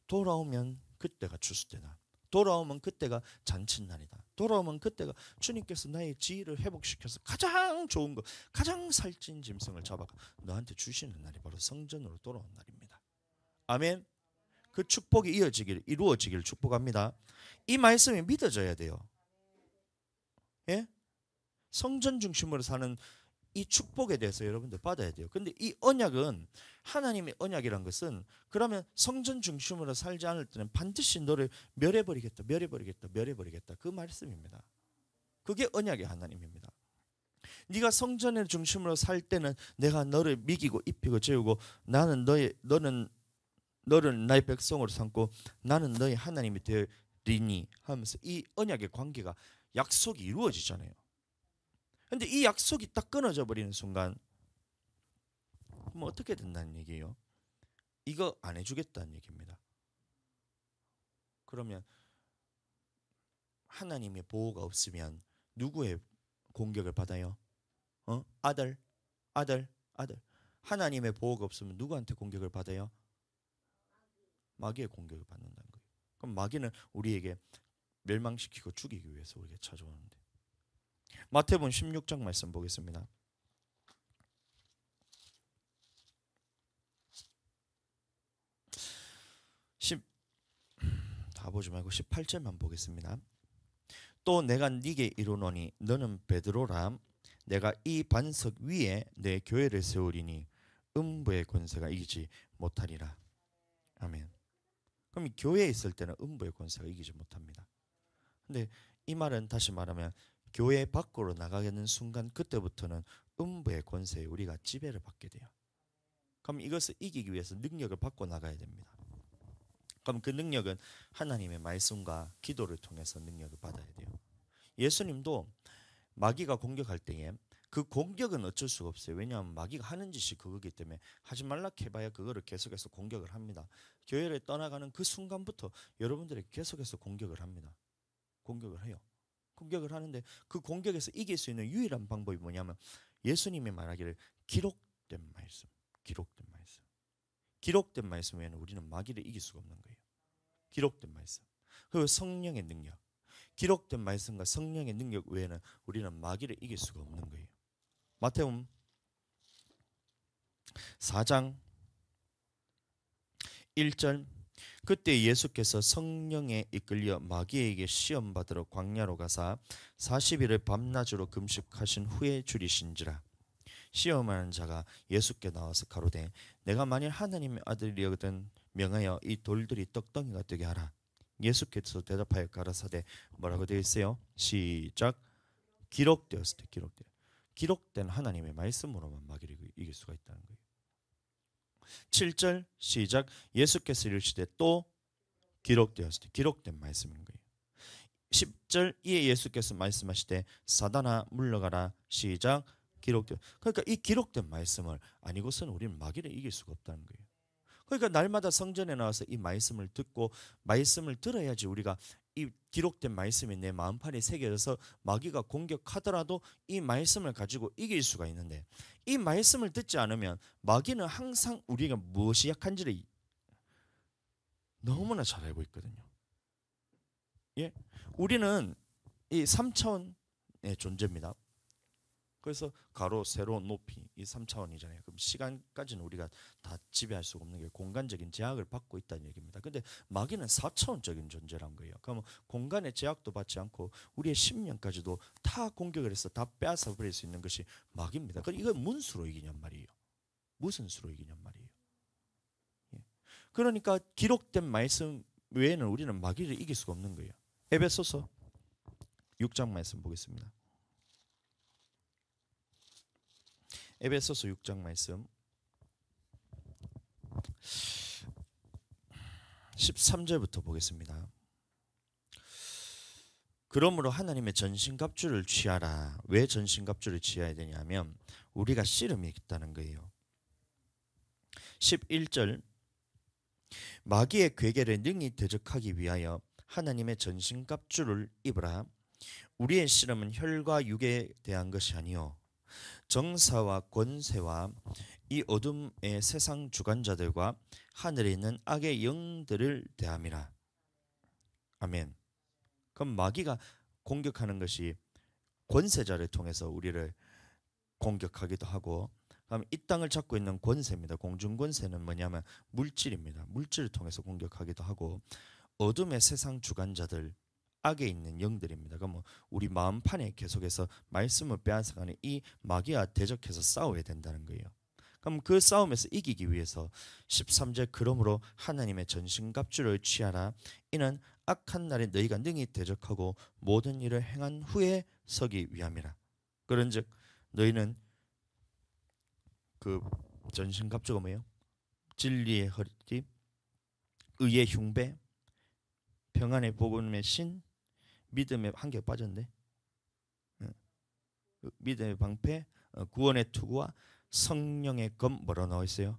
돌아오면 그때가 추수 때다. 돌아오면 그때가 잔칫날이다. 돌아오면 그때가 주님께서 나의 지혜를 회복시켜서 가장 좋은 것, 가장 살찐 짐승을 잡아 너한테 주시는 날이 바로 성전으로 돌아온 날입니다. 아멘. 그 축복이 이루어지기를 축복합니다. 이 말씀이 믿어져야 돼요. 예? 성전 중심으로 사는 이 축복에 대해서 여러분들 받아야 돼요. 근데 이 언약은, 하나님의 언약이란 것은, 그러면 성전 중심으로 살지 않을 때는 반드시 너를 멸해버리겠다, 멸해버리겠다, 멸해버리겠다, 그 말씀입니다. 그게 언약의 하나님입니다. 네가 성전의 중심으로 살 때는 내가 너를 미기고 입히고 재우고 너는 너를 나의 백성으로 삼고 나는 너의 하나님이 되리니 하면서 이 언약의 관계가, 약속이 이루어지잖아요. 근데 이 약속이 딱 끊어져 버리는 순간 뭐 어떻게 된다는 얘기예요? 이거 안 해주겠다는 얘기입니다. 그러면 하나님의 보호가 없으면 누구의 공격을 받아요? 아들. 하나님의 보호가 없으면 누구한테 공격을 받아요? 마귀의 공격을 받는다는 거예요. 그럼 마귀는 우리에게 멸망시키고 죽이기 위해서 우리에게 찾아오는데. 마태복음 16장 말씀 보겠습니다. 다 보지 말고 18절만 보겠습니다. 또 내가 네게 이르노니 너는 베드로라. 내가 이 반석 위에 내 교회를 세우리니 음부의 권세가 이기지 못하리라. 아멘. 그럼 이 교회에 있을 때는 음부의 권세가 이기지 못합니다. 근데 이 말은 다시 말하면 교회 밖으로 나가는 순간 그때부터는 음부의 권세에 우리가 지배를 받게 돼요. 그럼 이것을 이기기 위해서 능력을 받고 나가야 됩니다. 그럼 그 능력은 하나님의 말씀과 기도를 통해서 능력을 받아야 돼요. 예수님도 마귀가 공격할 때에 그 공격은 어쩔 수가 없어요. 왜냐하면 마귀가 하는 짓이 그거기 때문에 하지 말라 해봐야 그거를 계속해서 공격을 합니다. 교회를 떠나가는 그 순간부터 여러분들에게 계속해서 공격을 합니다. 공격을 해요. 공격을 하는데 그 공격에서 이길 수 있는 유일한 방법이 뭐냐면 예수님이 말하기를 기록된 말씀, 기록된 말씀. 기록된 말씀 외에는 우리는 마귀를 이길 수가 없는 거예요. 기록된 말씀. 그리고 성령의 능력. 기록된 말씀과 성령의 능력 외에는 우리는 마귀를 이길 수가 없는 거예요. 마태복음 4장 1절. 그때 예수께서 성령에 이끌려 마귀에게 시험 받으러 광야로 가사 40일을 밤낮으로 금식하신 후에 줄이신지라. 시험하는 자가 예수께 나와서 가로되 내가 만일 하나님의 아들이거든 명하여 이 돌들이 떡덩이가 되게 하라. 예수께서 대답하여 가라사대 뭐라고 되어 있어요? 시작. 기록되었을 때, 기록된 하나님의 말씀으로만 마귀를 이길 수가 있다는 거예요. 7절 시작. 예수께서 이르시되 또 기록되었을 때, 기록된 말씀인 거예요. 10절 이에 예수께서 말씀하시되 사단아 물러가라. 시작. 기록된. 그러니까 이 기록된 말씀을 아니고서는 우리는 마귀를 이길 수가 없다는 거예요. 그러니까 날마다 성전에 나와서 이 말씀을 듣고 말씀을 들어야지 우리가 이 기록된 말씀이 내 마음판에 새겨져서 마귀가 공격하더라도 이 말씀을 가지고 이길 수가 있는데, 이 말씀을 듣지 않으면 마귀는 항상 우리가 무엇이 약한지를 너무나 잘 알고 있거든요. 예? 우리는 이 3차원의 존재입니다. 그래서 가로, 세로, 높이 이 3차원이잖아요. 그럼 시간까지는 우리가 다 지배할 수가 없는 게 공간적인 제약을 받고 있다는 얘기입니다. 근데 마귀는 4차원적인 존재란 거예요. 그러면 공간의 제약도 받지 않고 우리의 심령까지도 다 공격을 해서 다 빼앗아 버릴 수 있는 것이 마귀입니다. 그럼 이걸 무슨 수로 이기냔 말이에요. 무슨 수로 이기냔 말이에요. 예. 그러니까 기록된 말씀 외에는 우리는 마귀를 이길 수가 없는 거예요. 에베소서 6장 말씀 보겠습니다. 에베소서 6장 말씀 13절부터 보겠습니다. 그러므로 하나님의 전신갑주를 취하라. 왜 전신갑주를 취해야 되냐면 우리가 씨름이 있다는 거예요. 11절 마귀의 괴계를 능히 대적하기 위하여 하나님의 전신갑주를 입으라. 우리의 씨름은 혈과 육에 대한 것이 아니요 정사와 권세와 이 어둠의 세상 주관자들과 하늘에 있는 악의 영들을 대함이라. 아멘. 그럼 마귀가 공격하는 것이 권세자를 통해서 우리를 공격하기도 하고, 그럼 이 땅을 잡고 있는 권세입니다. 공중 권세는 뭐냐면 물질입니다. 물질을 통해서 공격하기도 하고, 어둠의 세상 주관자들, 악에 있는 영들입니다. 그럼 우리 마음판에 계속해서 말씀을 빼앗아가는 이 마귀와 대적해서 싸워야 된다는 거예요. 그럼 그 싸움에서 이기기 위해서 13절 그러므로 하나님의 전신갑주를 취하라. 이는 악한 날에 너희가 능히 대적하고 모든 일을 행한 후에 서기 위함이라. 그런즉 너희는 그 전신갑주가 뭐예요? 진리의 허리띠, 의의 흉배, 평안의 복음의 신, 믿음의 한 개 빠졌는데, 믿음의 방패, 구원의 투구와 성령의 검. 뭐라고 나와 있어요?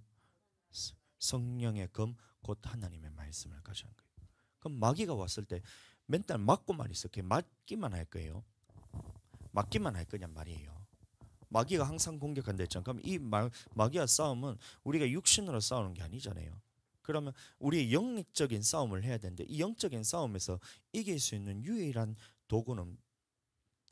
성령의 검, 곧 하나님의 말씀을 가져간 거예요. 그럼 마귀가 왔을 때 맨날 맞고만 있어. 맞기만 할 거예요. 맞기만 할 거냔 말이에요. 마귀가 항상 공격한다 했잖아요. 그럼 이 마귀와 싸움은 우리가 육신으로 싸우는 게 아니잖아요. 그러면 우리의 영적인 싸움을 해야 되는데, 이 영적인 싸움에서 이길 수 있는 유일한 도구는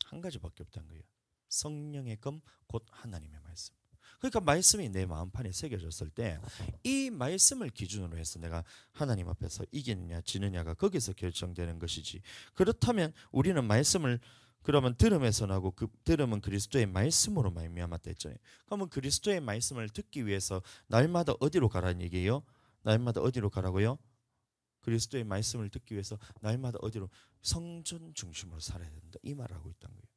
한 가지밖에 없다는 거예요. 성령의 검, 곧 하나님의 말씀. 그러니까 말씀이 내 마음판에 새겨졌을 때 이 말씀을 기준으로 해서 내가 하나님 앞에서 이기느냐 지느냐가 거기서 결정되는 것이지. 그렇다면 우리는 말씀을 그러면 들음에서 나고, 그 들음은 그리스도의 말씀으로 말미암았다 했잖아요. 그러면 그리스도의 말씀을 듣기 위해서 날마다 어디로 가라는 얘기예요? 날마다 어디로 가라고요? 그리스도의 말씀을 듣기 위해서 날마다 어디로? 성전 중심으로 살아야 된다, 이 말을 하고 있다는 거예요.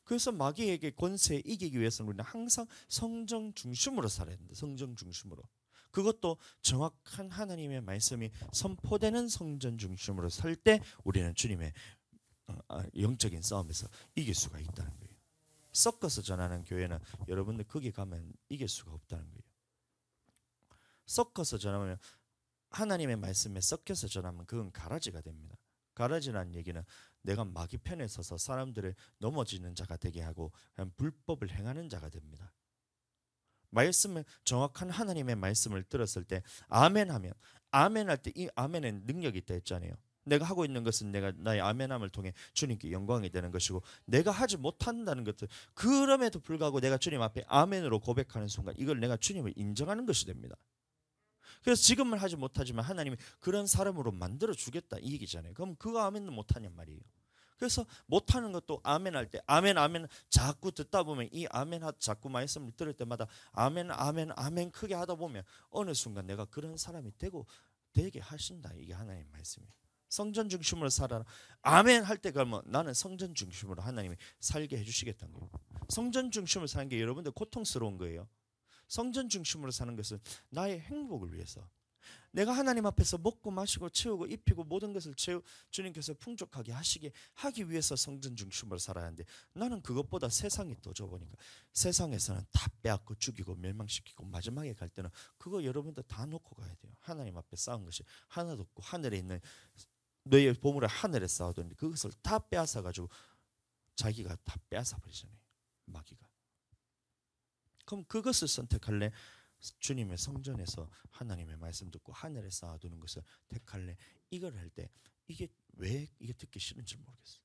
그래서 마귀에게 권세 이기기 위해서는 우리는 항상 성전 중심으로 살아야 된다. 성전 중심으로. 그것도 정확한 하나님의 말씀이 선포되는 성전 중심으로 살 때 우리는 주님의 영적인 싸움에서 이길 수가 있다는 거예요. 섞어서 전하는 교회는 여러분들 거기 가면 이길 수가 없다는 거예요. 섞어서 전하면, 하나님의 말씀에 섞여서 전하면 그건 가라지가 됩니다. 가라지라는 얘기는 내가 마귀 편에 서서 사람들을 넘어지는 자가 되게 하고 그냥 불법을 행하는 자가 됩니다. 말씀을, 정확한 하나님의 말씀을 들었을 때 아멘 하면, 아멘 할 때 이 아멘은 능력이 있다 했잖아요. 내가 하고 있는 것은 내가 나의 아멘함을 통해 주님께 영광이 되는 것이고, 내가 하지 못한다는 것들, 그럼에도 불구하고 내가 주님 앞에 아멘으로 고백하는 순간 이걸 내가 주님을 인정하는 것이 됩니다. 그래서 지금은 하지 못하지만 하나님이 그런 사람으로 만들어 주겠다 이 얘기잖아요. 그럼 그거 아멘은 못하냔 말이에요. 그래서 못하는 것도 아멘 할 때 아멘 아멘 자꾸 듣다 보면, 이 아멘 자꾸 말씀을 들을 때마다 아멘 아멘 아멘 크게 하다 보면 어느 순간 내가 그런 사람이 되게 하신다, 이게 하나님의 말씀이에요. 성전 중심으로 살아라. 아멘 할 때 그러면 나는 성전 중심으로 하나님이 살게 해주시겠다는 거예요. 성전 중심으로 사는 게 여러분들 고통스러운 거예요. 성전 중심으로 사는 것은 나의 행복을 위해서, 내가 하나님 앞에서 먹고 마시고 채우고 입히고 모든 것을 주님께서 풍족하게 하기 위해서 성전 중심으로 살아야 하는데, 나는 그것보다 세상이 더 좁으니까 세상에서는 다 빼앗고 죽이고 멸망시키고 마지막에 갈 때는 그거 여러분들 다 놓고 가야 돼요. 하나님 앞에 쌓은 것이 하나도 없고, 하늘에 있는 너희의 보물을 하늘에 쌓아뒀는데 그것을 다 빼앗아 가지고 자기가 다 빼앗아 버리잖아요, 마귀가. 그럼 그것을 선택할래? 주님의 성전에서 하나님의 말씀 듣고 하늘에 쌓아두는 것을 택할래? 이걸 할 때 이게 왜 이게 듣기 싫은지 모르겠어요.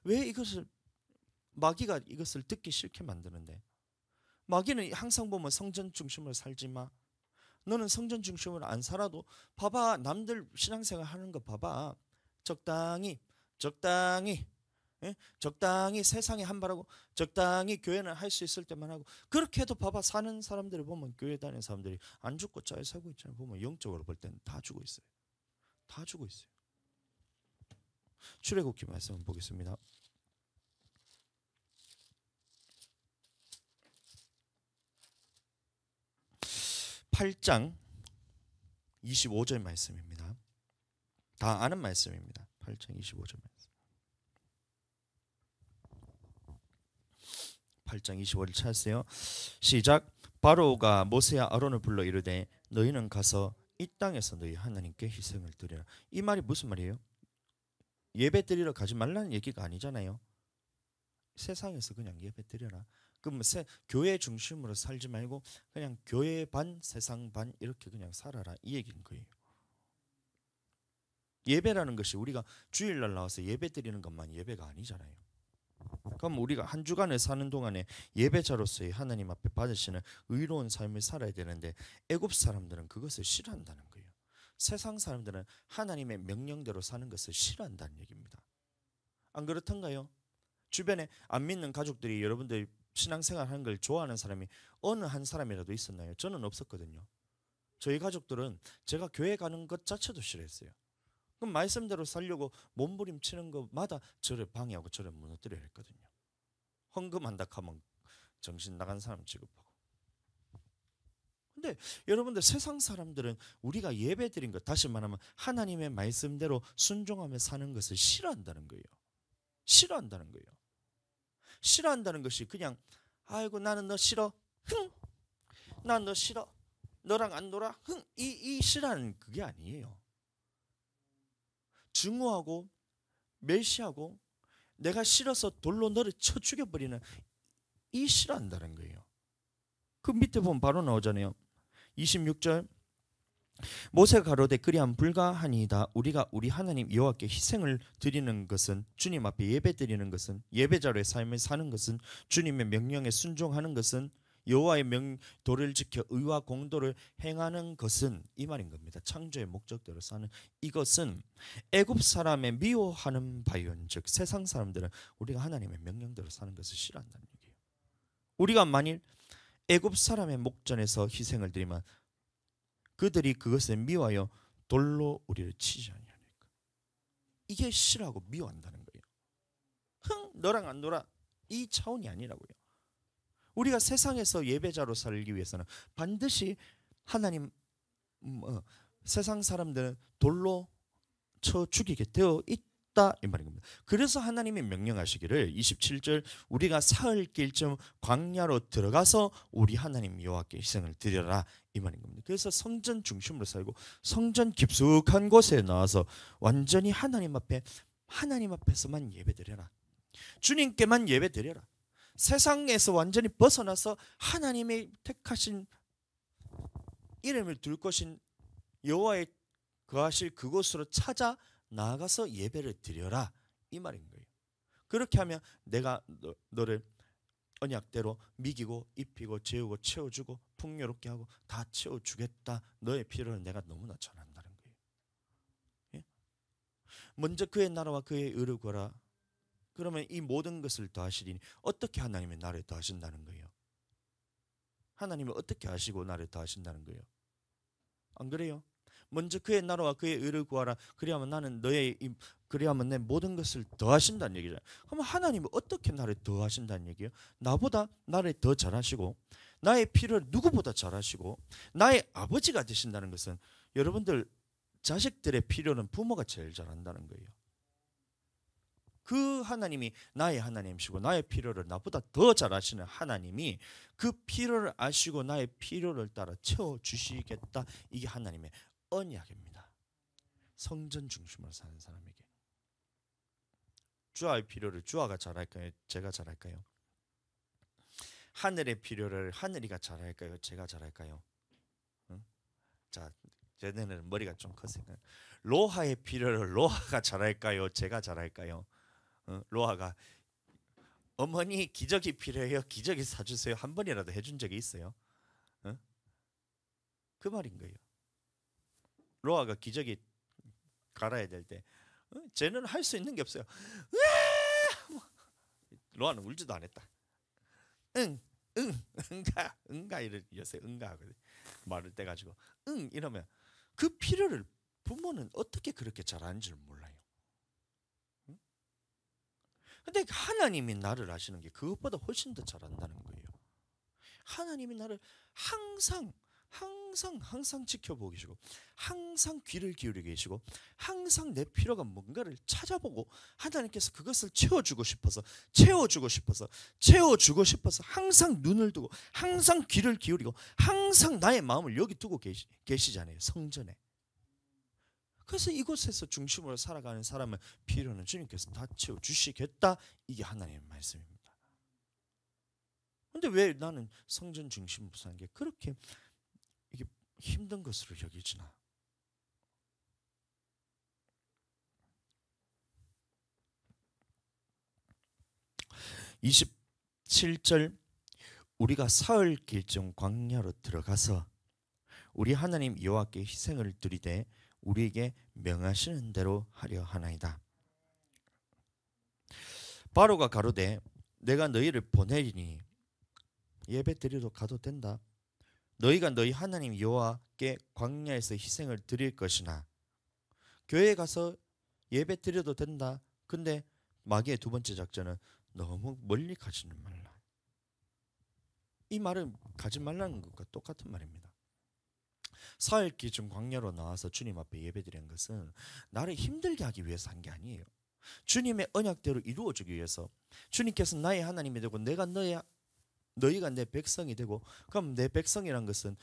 왜 이것을, 마귀가 이것을 듣기 싫게 만드는데, 마귀는 항상 보면 성전 중심으로 살지 마, 너는 성전 중심으로 안 살아도 봐봐, 남들 신앙생활 하는 거 봐봐, 적당히 예? 적당히 세상에 한발하고 적당히 교회는 할 수 있을 때만 하고, 그렇게 해도 봐봐, 사는 사람들을 보면 교회 다니는 사람들이 안 죽고 잘 살고 있잖아요. 보면 영적으로 볼 때는 다 죽어 있어요. 다 죽어 있어요. 출애굽기 말씀 보겠습니다. 8장 25절 말씀입니다. 다 아는 말씀입니다. 8장 25절 말씀. 8장 25절 찾으세요. 시작. 바로가 모세와 아론을 불러 이르되 너희는 가서 이 땅에서 너희 하나님께 희생을 드리라. 이 말이 무슨 말이에요? 예배 드리러 가지 말라는 얘기가 아니잖아요. 세상에서 그냥 예배 드려라. 그럼 교회 중심으로 살지 말고 그냥 교회 반 세상 반 이렇게 그냥 살아라, 이 얘기인 거예요. 예배라는 것이 우리가 주일날 나와서 예배 드리는 것만 예배가 아니잖아요. 그럼 우리가 한 주간을 사는 동안에 예배자로서의 하나님 앞에 받으시는 의로운 삶을 살아야 되는데 애굽 사람들은 그것을 싫어한다는 거예요. 세상 사람들은 하나님의 명령대로 사는 것을 싫어한다는 얘기입니다. 안 그렇던가요? 주변에 안 믿는 가족들이 여러분들 신앙생활 하는 걸 좋아하는 사람이 어느 한 사람이라도 있었나요? 저는 없었거든요. 저희 가족들은 제가 교회 가는 것 자체도 싫어했어요. 그럼 말씀대로 살려고 몸부림치는 것마다 저를 방해하고 저를 무너뜨려 했거든요. 헌금한다 하면 정신 나간 사람 취급하고. 근데 여러분들 세상 사람들은 우리가 예배드린 것, 다시 말하면 하나님의 말씀대로 순종하며 사는 것을 싫어한다는 거예요. 싫어한다는 거예요. 싫어한다는 것이 그냥 아이고 나는 너 싫어. 흥. 난 너 싫어. 너랑 안 놀아. 흥. 이 싫어하는 그게 아니에요. 증오하고 멸시하고 내가 싫어서 돌로 너를 쳐 죽여버리는 이 싫어한다는 거예요. 그 밑에 보면 바로 나오잖아요. 26절 모세가 가로되 그리하면 불가하니이다. 우리가 우리 하나님 여호와께 희생을 드리는 것은, 주님 앞에 예배 드리는 것은, 예배자로의 삶을 사는 것은, 주님의 명령에 순종하는 것은, 여호와의 도를 지켜 의와 공도를 행하는 것은, 이 말인 겁니다. 창조의 목적대로 사는 이것은 애굽 사람의 미워하는 바이온즉 세상 사람들은 우리가 하나님의 명령대로 사는 것을 싫어한다는 얘기예요. 우리가 만일 애굽 사람의 목전에서 희생을 드리면 그들이 그것을 미워하여 돌로 우리를 치지 아니하니까. 이게 싫어하고 미워한다는 거예요. 흥 너랑 안 놀아 이 차원이 아니라고요. 우리가 세상에서 예배자로 살기 위해서는 반드시 하나님 세상 사람들은 돌로 쳐 죽이게 되어 있다 이 말인 겁니다. 그래서 하나님이 명령하시기를 27절 우리가 사흘 길쯤 광야로 들어가서 우리 하나님 여호와께 희생을 드려라 이 말인 겁니다. 그래서 성전 중심으로 살고 성전 깊숙한 곳에 나와서 완전히 하나님 앞에서만 예배드려라. 주님께만 예배드려라. 세상에서 완전히 벗어나서 하나님의 택하신 이름을 둘 것인 여호와의 거하실 그곳으로 찾아 나아가서 예배를 드려라 이 말인 거예요. 그렇게 하면 내가 너를 언약대로 먹이고 입히고 재우고 채워주고 풍요롭게 하고 다 채워주겠다. 너의 필요를 내가 너무나 전한다는 거예요. 예? 먼저 그의 나라와 그의 의를 구하라. 그러면 이 모든 것을 더하시리니 어떻게 하나님의 나를 더하신다는 거예요? 하나님은 어떻게 하시고 나를 더하신다는 거예요? 안 그래요? 먼저 그의 나라와 그의 의를 구하라. 그리하면 그리하면 내 모든 것을 더하신다는 얘기잖아요. 그럼 하나님은 어떻게 나를 더하신다는 얘기예요? 나보다 나를 더 잘하시고 나의 필요를 누구보다 잘하시고 나의 아버지가 되신다는 것은 여러분들 자식들의 필요는 부모가 제일 잘한다는 거예요. 그 하나님이 나의 하나님이시고 나의 필요를 나보다 더 잘하시는 하나님이 그 필요를 아시고 나의 필요를 따라 채워주시겠다. 이게 하나님의 언약입니다. 성전 중심으로 사는 사람에게 주아의 필요를 주아가 잘할까요? 제가 잘할까요? 하늘의 필요를 하늘이가 잘할까요? 제가 잘할까요? 응? 자, 쟤네는 머리가 좀 커서요. 로하의 필요를 로하가 잘할까요? 제가 잘할까요? 로하가 어머니 기저귀 필요해요. 기저귀 사주세요. 한 번이라도 해준 적이 있어요? 그 말인 거예요. 로하가 기저귀 갈아야 될 때 쟤는 할 수 있는 게 없어요. 로하는 울지도 안 했다. 응가 이래 요새 응가하거든. 말을 떼가지고 이러면 그 필요를 부모는 어떻게 그렇게 잘하는지를 몰라요. 근데 하나님이 나를 아시는 게 그것보다 훨씬 더 잘한다는 거예요. 하나님이 나를 항상 지켜보고 계시고 항상 귀를 기울이고 계시고 항상 내 필요가 뭔가를 찾아보고 하나님께서 그것을 채워주고 싶어서 항상 눈을 두고 항상 귀를 기울이고 항상 나의 마음을 여기 두고 계시잖아요. 성전에. 그래서 이곳에서 중심으로 살아가는 사람은 필요는 주님께서 다 채워주시겠다. 이게 하나님의 말씀입니다. 그런데 왜 나는 성전 중심으로 사는 게 그렇게 이게 힘든 것으로 여기지나? 27절 우리가 사흘 길쯤 광야로 들어가서 우리 하나님 여호와께 희생을 드리되 우리에게 명하시는 대로 하려 하나이다. 바로가 가로되 내가 너희를 보내리니 예배 드리러 가도 된다. 너희가 너희 하나님 여호와께 광야에서 희생을 드릴 것이나 교회에 가서 예배 드려도 된다. 근데 마귀의 두 번째 작전은 너무 멀리 가지는 말라. 이 말은 가지 말라는 것과 똑같은 말입니다. 사흘 기준 광야로 나와서 주님 앞에 예배드리는 것은 나를 힘들게 하기 위해서 한 게 아니에요. 주님의 언약대로 이루어지기 위해서. 주님께서 나의 하나님이 되고 내가 너희가 내 백성이 되고, 그럼 내 백성이란 것은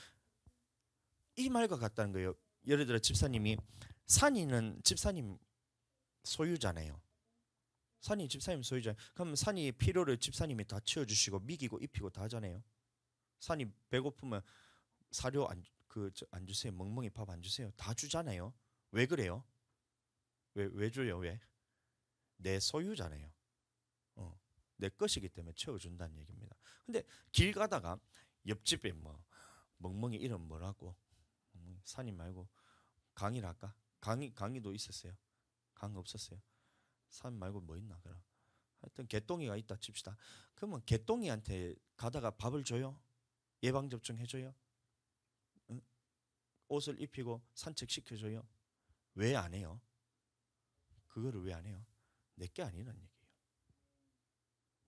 이 말과 같다는 거예요. 예를 들어 집사님이, 산이는 집사님 소유잖아요. 산이 집사님 소유잖아요. 그럼 산이 필요를 집사님이 다 채워주시고 미기고 입히고 다 하잖아요. 산이 배고프면 사료 안 주세요. 멍멍이 밥 안 주세요. 다 주잖아요. 왜 그래요? 왜 줘요? 왜? 내 소유잖아요. 내 것이기 때문에 채워준다는 얘기입니다. 근데 길 가다가 옆집에 뭐 멍멍이 이름 뭐라고, 산이 말고 강이라 할까? 강이도 있었어요. 강 없었어요. 산 말고 뭐 있나? 그럼 하여튼 개똥이가 있다 칩시다. 그러면 개똥이한테 가다가 밥을 줘요? 예방접종 해줘요? 응? 옷을 입히고 산책시켜줘요? 왜 안 해요? 그거를 왜 안 해요? 내게 아니란 얘기예요.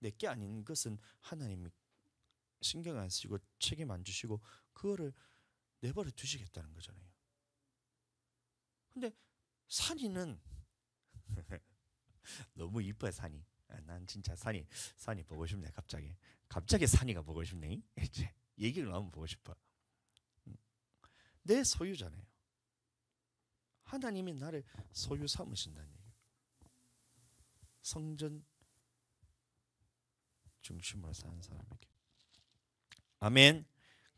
내게 아닌 것은 하나님이 신경 안 쓰시고 책임 안 주시고 그거를 내버려 두시겠다는 거잖아요. 근데 산이는 너무 이뻐요. 산이. 난 진짜 산이 보고 싶네. 갑자기 산이가 보고 싶네. 얘기를 나오면 보고 싶어. 내 소유잖아요. 하나님이 나를 소유 삼으신다는 얘기예요. 성전 중심으로 사는 사람에게. 아멘.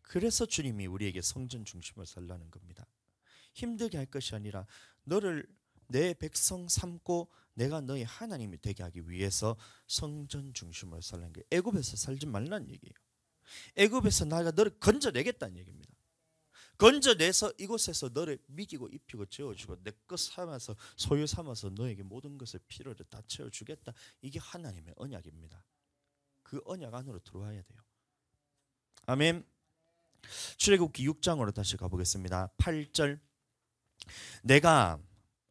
그래서 주님이 우리에게 성전 중심으로 살라는 겁니다. 힘들게 할 것이 아니라 너를 내 백성 삼고 내가 너의 하나님이 되게 하기 위해서 성전 중심으로 살라는 게, 애굽에서 살지 말라는 얘기예요. 애굽에서 내가 너를 건져내겠다는 얘기입니다. 건져내서 이곳에서 너를 미기고 입히고 채워주고 내 것 삼아서 소유 삼아서 너에게 모든 것을 필요를 다 채워주겠다. 이게 하나님의 언약입니다. 그 언약 안으로 들어와야 돼요. 아멘. 출애굽기 6장으로 다시 가보겠습니다. 8절 내가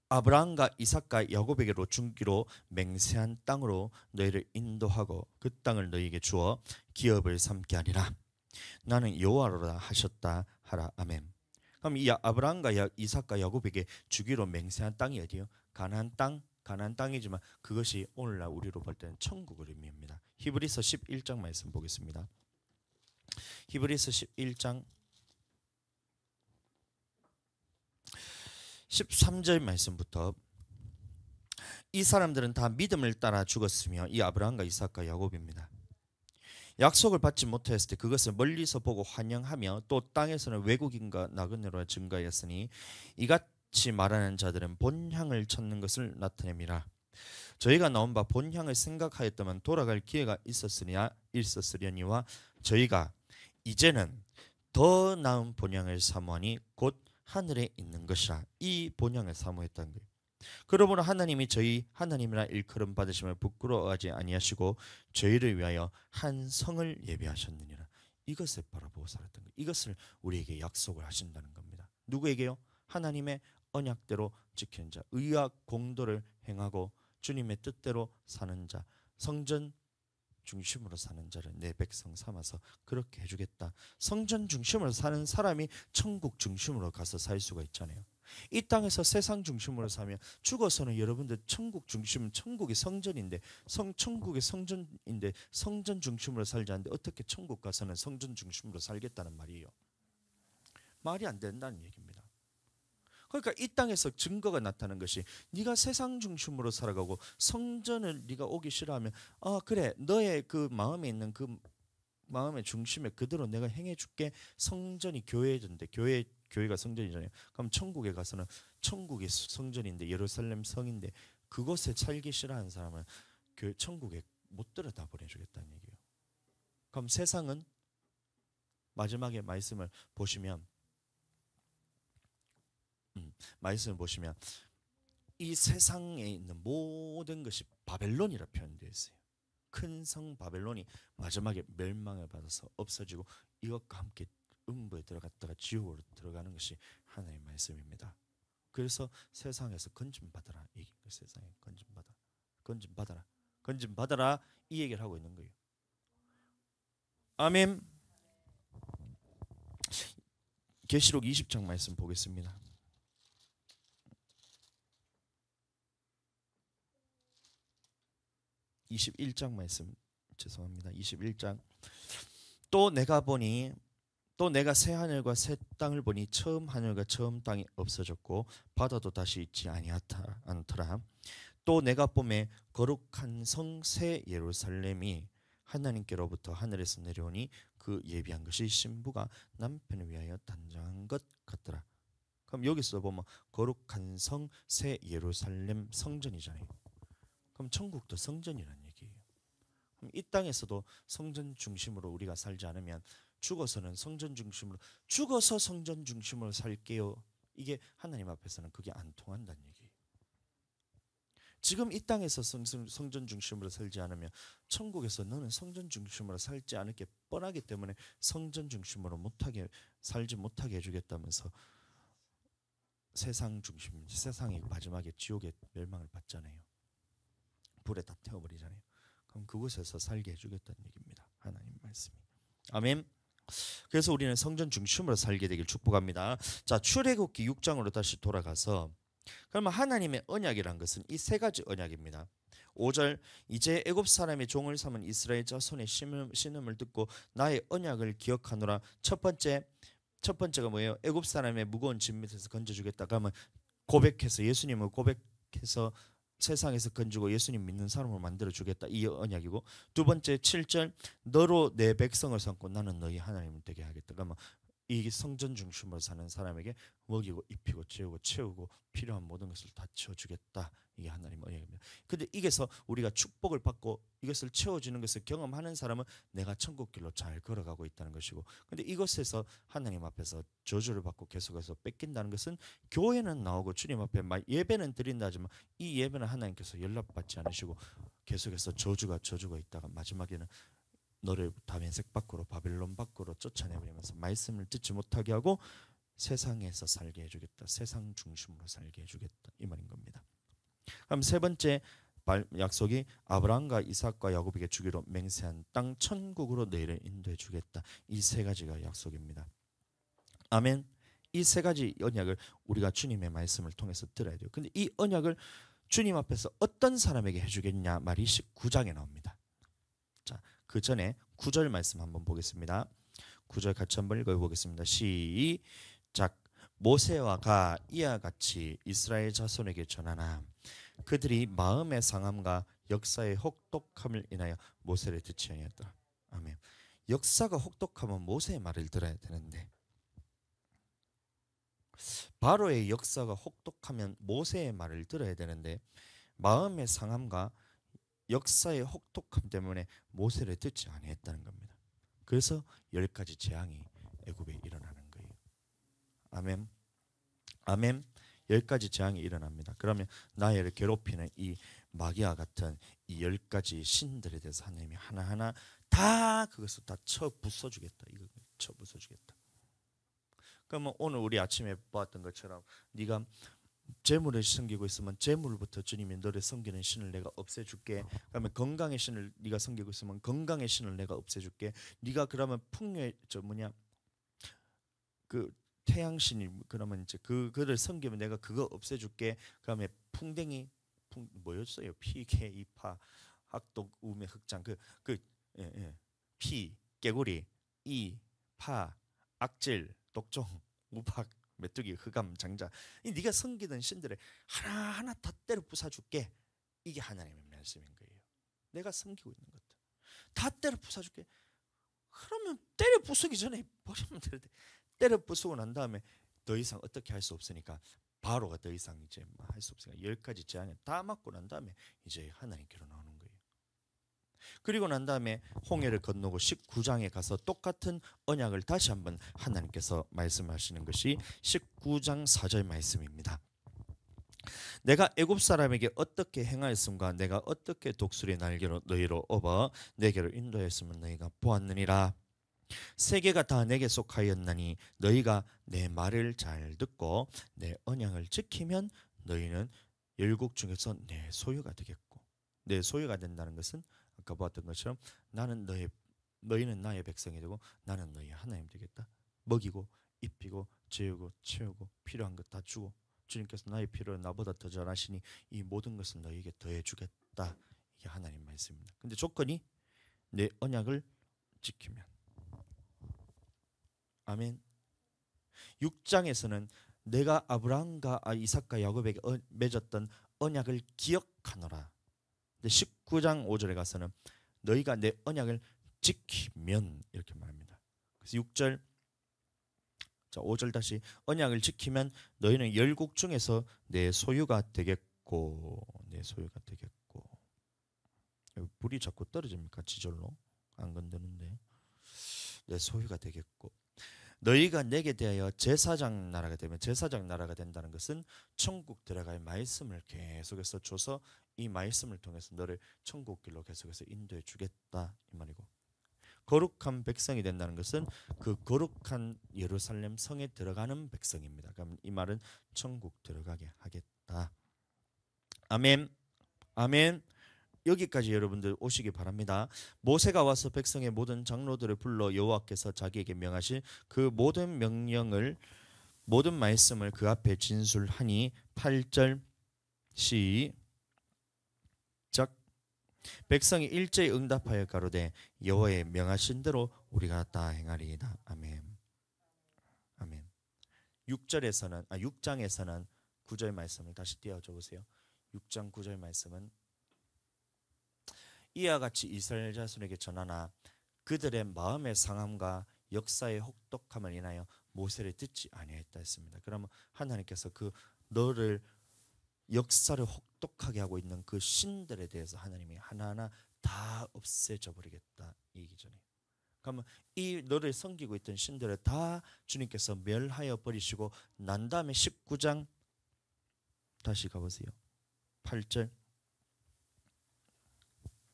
아브라함과 이삭과 야곱에게로 주기로 맹세한 땅으로 너희를 인도하고 그 땅을 너희에게 주어 기업을 삼게 하리라. 나는 여호와로다 하셨다 하라. 아멘. 그럼 이 아브라함과 이삭과 야곱에게 주기로 맹세한 땅이 어디요? 가나안 땅이지만 그것이 오늘날 우리로 볼 때는 천국을 의미합니다. 히브리서 11장 말씀 보겠습니다. 히브리서 11장 13절 말씀부터 이 사람들은 다 믿음을 따라 죽었으며 이 아브라함과 이삭과 야곱입니다. 약속을 받지 못하였을 때 그것을 멀리서 보고 환영하며 또 땅에서는 외국인과 나그네로 증가하였으니 이같이 말하는 자들은 본향을 찾는 것을 나타냅니다. 저희가 나온 바 본향을 생각하였다면 돌아갈 기회가 있었으려니와 저희가 이제는 더 나은 본향을 사모하니 곧 하늘에 있는 것이라. 이 본향을 사모했다는 거예요. 그러므로 하나님이 저희 하나님이라 일컬음 받으심을 부끄러워하지 아니하시고 저희를 위하여 한 성을 예비하셨느니라. 이것을 바라보고 살았던 거예요. 이것을 우리에게 약속을 하신다는 겁니다. 누구에게요? 하나님의 언약대로 지키는 자, 의와 공도를 행하고 주님의 뜻대로 사는 자, 성전 중심으로 사는 자를 내 백성 삼아서 그렇게 해주겠다. 성전 중심으로 사는 사람이 천국 중심으로 가서 살 수가 있잖아요. 이 땅에서 세상 중심으로 살면 죽어서는 여러분들 천국 중심, 천국이 성전인데 천국이 성전인데 성전 중심으로 살지 않는데 어떻게 천국 가서는 성전 중심으로 살겠다는 말이에요. 말이 안 된다는 얘기입니다. 그러니까 이 땅에서 증거가 나타나는 것이 네가 세상 중심으로 살아가고 성전을 네가 오기 싫어하면 그래 너의 그 마음에 있는 그 마음의 중심에 그대로 내가 행해줄게. 성전이 교회인데 교회가 성전이잖아요. 그럼 천국에 가서는 천국이 성전인데 예루살렘 성인데 그곳에 살기 싫어하는 사람은 천국에 못 들여다 보내주겠다는 얘기예요. 그럼 세상은 마지막에 말씀을 보시면 이 세상에 있는 모든 것이 바벨론이라 표현되어 있어요. 큰 성 바벨론이 마지막에 멸망을 받아서 없어지고 이것과 함께 음부에 들어갔다가 지옥으로 들어가는 것이 하나님의 말씀입니다. 그래서 세상에서 건짐받아라. 세상에 건짐받아라 이 얘기를 하고 있는 거예요. 아멘. 계시록 20장 말씀 보겠습니다. 21장 말씀 죄송합니다. 21장 또 내가 새 하늘과 새 땅을 보니 처음 하늘과 처음 땅이 없어졌고 바다도 다시 있지 않더라. 또 내가 보매 거룩한 성 새 예루살렘이 하나님께로부터 하늘에서 내려오니 그 예비한 것이 신부가 남편을 위하여 단장한 것 같더라. 그럼 여기서 보면 거룩한 성 새 예루살렘 성전이잖아요. 그럼 천국도 성전이라는 얘기예요. 그럼 이 땅에서도 성전 중심으로 우리가 살지 않으면 죽어서 성전 중심으로 살게요. 이게 하나님 앞에서는 그게 안 통한다는 얘기예요. 지금 이 땅에서 성전 중심으로 살지 않으면 천국에서 너는 성전 중심으로 살지 않을 게 뻔하기 때문에 성전 중심으로 살지 못하게 해주겠다면서 세상이 마지막에 지옥의 멸망을 받잖아요. 불에 다 태워버리잖아요. 그럼 그곳에서 살게 해주겠다는 얘기입니다. 하나님 말씀이. 아멘. 그래서 우리는 성전 중심으로 살게 되길 축복합니다. 자, 출애굽기 6장으로 다시 돌아가서 그러면 하나님의 언약이란 것은 이 세 가지 언약입니다. 5절 이제 애굽 사람의 종을 삼은 이스라엘 자손의 신음을 듣고 나의 언약을 기억하노라. 첫 번째가 뭐예요? 애굽 사람의 무거운 짐 밑에서 건져주겠다. 그러면 고백해서 예수님을 고백해서 세상에서 건지고 예수님 믿는 사람을 만들어주겠다. 이 언약이고 두 번째 7절 너로 내 백성을 삼고 나는 너희 하나님을 되게 하겠다. 그러면 이 성전 중심으로 사는 사람에게 먹이고 입히고 채우고 필요한 모든 것을 다 채워주겠다. 이게 하나님의 언약입니다. 근데 이게서 우리가 축복을 받고 이것을 채워주는 것을 경험하는 사람은 내가 천국길로 잘 걸어가고 있다는 것이고, 근데 이것에서 하나님 앞에서 저주를 받고 계속해서 뺏긴다는 것은 교회는 나오고 주님 앞에 예배는 드린다 하지만 이 예배는 하나님께서 연락받지 않으시고 계속해서 저주가 있다가 마지막에는 너를 다메섹 밖으로 바벨론 밖으로 쫓아내버리면서 말씀을 듣지 못하게 하고 세상에서 살게 해주겠다. 세상 중심으로 살게 해주겠다. 이 말인 겁니다. 그럼 세 번째 약속이 아브라함과 이삭과 야곱에게 주기로 맹세한 땅 천국으로 너희를 인도해 주겠다. 이 세 가지가 약속입니다. 아멘. 이 세 가지 언약을 우리가 주님의 말씀을 통해서 들어야 돼요. 근데 이 언약을 주님 앞에서 어떤 사람에게 해주겠냐 말이 19장에 나옵니다. 자, 그 전에 9절 말씀 한번 보겠습니다. 9절 같이 한번 읽어보겠습니다. 시작. 모세와 가 이와 같이 이스라엘 자손에게 전하나 그들이 마음의 상함과 역사의 혹독함을 인하여 모세를 듣지 아니하였더라. 아멘. 역사가 혹독하면 모세의 말을 들어야 되는데 바로의 역사가 혹독하면 모세의 말을 들어야 되는데 마음의 상함과 역사의 혹독함 때문에 모세를 듣지 아니했다는 겁니다. 그래서 10가지 재앙이 애굽에 일어나는 거예요. 아멘. 아멘. 10가지 재앙이 일어납니다. 그러면 나를 괴롭히는 이 마귀와 같은 이 10가지 신들에 대해서 하나님이 하나하나 다 그것을 다 쳐 부숴주겠다. 이거 쳐 부숴주겠다. 그러면 오늘 우리 아침에 보았던 것처럼 네가 재물을 섬기고 있으면 재물부터 주님이 너를 섬기는 신을 내가 없애줄게. 그러면 건강의 신을 네가 섬기고 있으면 건강의 신을 내가 없애줄게. 네가 그러면 그 태양신이 그러면 이제 그를 섬기면 내가 그거 없애줄게. 그다음에 풍뎅이 뭐였어요? 피개 이파 학독 우매 흑장 피 깨구리 이파 악질 독종 우박 메뚜기 흑암 장자 네가 섬기는 신들을 하나하나 다 때려 부숴줄게. 이게 하나님의 말씀인 거예요. 내가 섬기고 있는 것들 다 때려 부숴줄게. 그러면 때려 부수기 전에 버리면 되는데 때려 부수고 난 다음에 더 이상 어떻게 할 수 없으니까 바로가 더 이상 이제 할 수 없으니까 10가지 재앙을 다 맞고 난 다음에 이제 하나님께로 나오는 거예요. 그리고 난 다음에 홍해를 건너고 19장에 가서 똑같은 언약을 다시 한번 하나님께서 말씀하시는 것이 19장 4절 말씀입니다. 내가 애굽 사람에게 어떻게 행하였음과 내가 어떻게 독수리 날개로 너희로 업어 내게로 인도했음을 너희가 보았느니라. 세계가 다 내게 속하였나니 너희가 내 말을 잘 듣고 내 언약을 지키면 너희는 열국 중에서 내 소유가 되겠고, 내 소유가 된다는 것은 아까 보았던 것처럼 너희는 나의 백성이 되고 나는 너희의 하나님 되겠다. 먹이고 입히고 재우고 채우고 필요한 것 다 주고, 주님께서 나의 필요를 나보다 더 잘하시니 이 모든 것은 너희에게 더해 주겠다. 이게 하나님 말씀입니다. 근데 조건이 내 언약을 지키면. 아멘. 6장에서는 내가 아브라함과 이삭과 야곱에게 맺었던 언약을 기억하노라. 근데 19장 5절에 가서는 너희가 내 언약을 지키면 이렇게 말합니다. 그래서 6절, 자 5절 다시, 언약을 지키면 너희는 열국 중에서 내 소유가 되겠고, 내 소유가 되겠고. 불이 자꾸 떨어집니까? 지절로 안 건드는데. 내 소유가 되겠고, 너희가 내게 대하여 제사장 나라가 되면, 제사장 나라가 된다는 것은 천국 들어갈 말씀을 계속해서 줘서 이 말씀을 통해서 너를 천국 길로 계속해서 인도해 주겠다 이 말이고, 거룩한 백성이 된다는 것은 그 거룩한 예루살렘 성에 들어가는 백성입니다. 그럼 이 말은 천국 들어가게 하겠다. 아멘. 아멘. 여기까지 여러분들 오시기 바랍니다. 모세가 와서 백성의 모든 장로들을 불러 여호와께서 자기에게 명하신 그 모든 명령을, 모든 말씀을 그 앞에 진술하니 8절 시작. 백성이 일제히 응답하여 가로되 여호와의 명하신 대로 우리가 다 행하리이다. 아멘. 아멘. 6장에서는 9절 말씀을 다시 띄워줘 보세요. 6장 9절 말씀은 이와 같이 이스라엘 자손에게 전하나 그들의 마음의 상함과 역사의 혹독함을 인하여 모세를 듣지 아니했다 했습니다. 그러면 하나님께서 그 너를 역사를 혹독하게 하고 있는 그 신들에 대해서 하나님이 하나하나 다 없애져 버리겠다 이기 전에. 그러면 이 너를 섬기고 있던 신들을 다 주님께서 멸하여 버리시고 난 다음에 19장 다시 가보세요. 8절.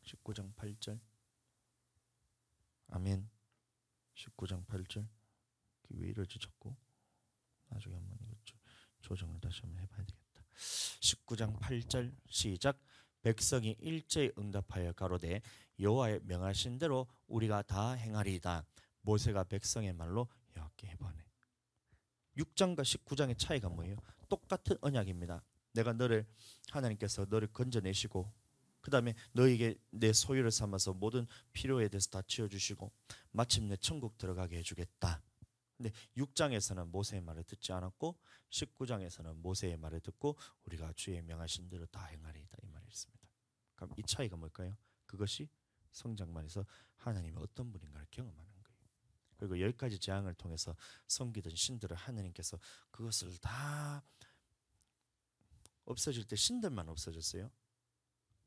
19장 8절. 아멘. 19장 8절. 왜 이러지 자꾸? 나중에 한번 이거 조정을 다시 한번 해봐야 되겠다. 19장 8절 시작. 백성이 일제히 응답하여 가로되 여호와의 명하신 대로 우리가 다 행하리이다. 모세가 백성의 말로 여호와께 해보네. 6장과 19장의 차이가 뭐예요? 똑같은 언약입니다. 내가 하나님께서 너를 건져내시고 그 다음에 너에게 내 소유를 삼아서 모든 필요에 대해서 다 채워주시고 마침내 천국 들어가게 해주겠다. 근데 6장에서는 모세의 말을 듣지 않았고 19장에서는 모세의 말을 듣고 우리가 주의 명하신 대로 다 행하리이다 이 말이 있습니다. 그럼 이 차이가 뭘까요? 그것이 성장만에서 하나님이 어떤 분인가를 경험하는 거예요. 그리고 10가지 재앙을 통해서 섬기던 신들을 하나님께서 그것을 다 없어질 때 신들만 없어졌어요.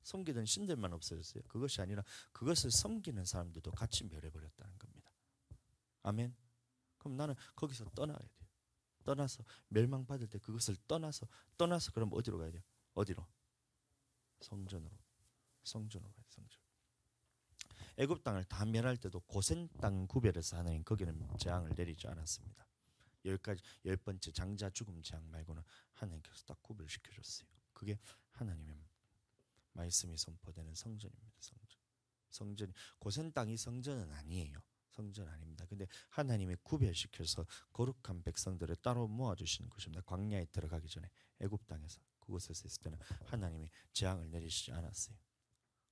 섬기던 신들만 없어졌어요. 그것이 아니라 그것을 섬기는 사람들도 같이 멸해버렸다는 겁니다. 아멘. 그럼 나는 거기서 떠나야 돼요. 떠나서 멸망받을 때 그것을 떠나서 그럼 어디로 가야 돼요? 어디로? 성전으로 가야 돼요. 성전. 애굽 땅을 다 멸할 때도 고센 땅 구별해서 하나님 거기는 재앙을 내리지 않았습니다. 10번째 장자 죽음 재앙 말고는 하나님께서 딱 구별시켜줬어요. 그게 하나님의 말씀이 선포되는 성전입니다. 성전. 고센 땅이 성전은 아니에요. 성전 아닙니다. 근데 하나님이 구별시켜서 거룩한 백성들을 따로 모아주시는 것입니다. 광야에 들어가기 전에 애굽 땅에서 그곳에서 있을 때는 하나님이 재앙을 내리시지 않았어요.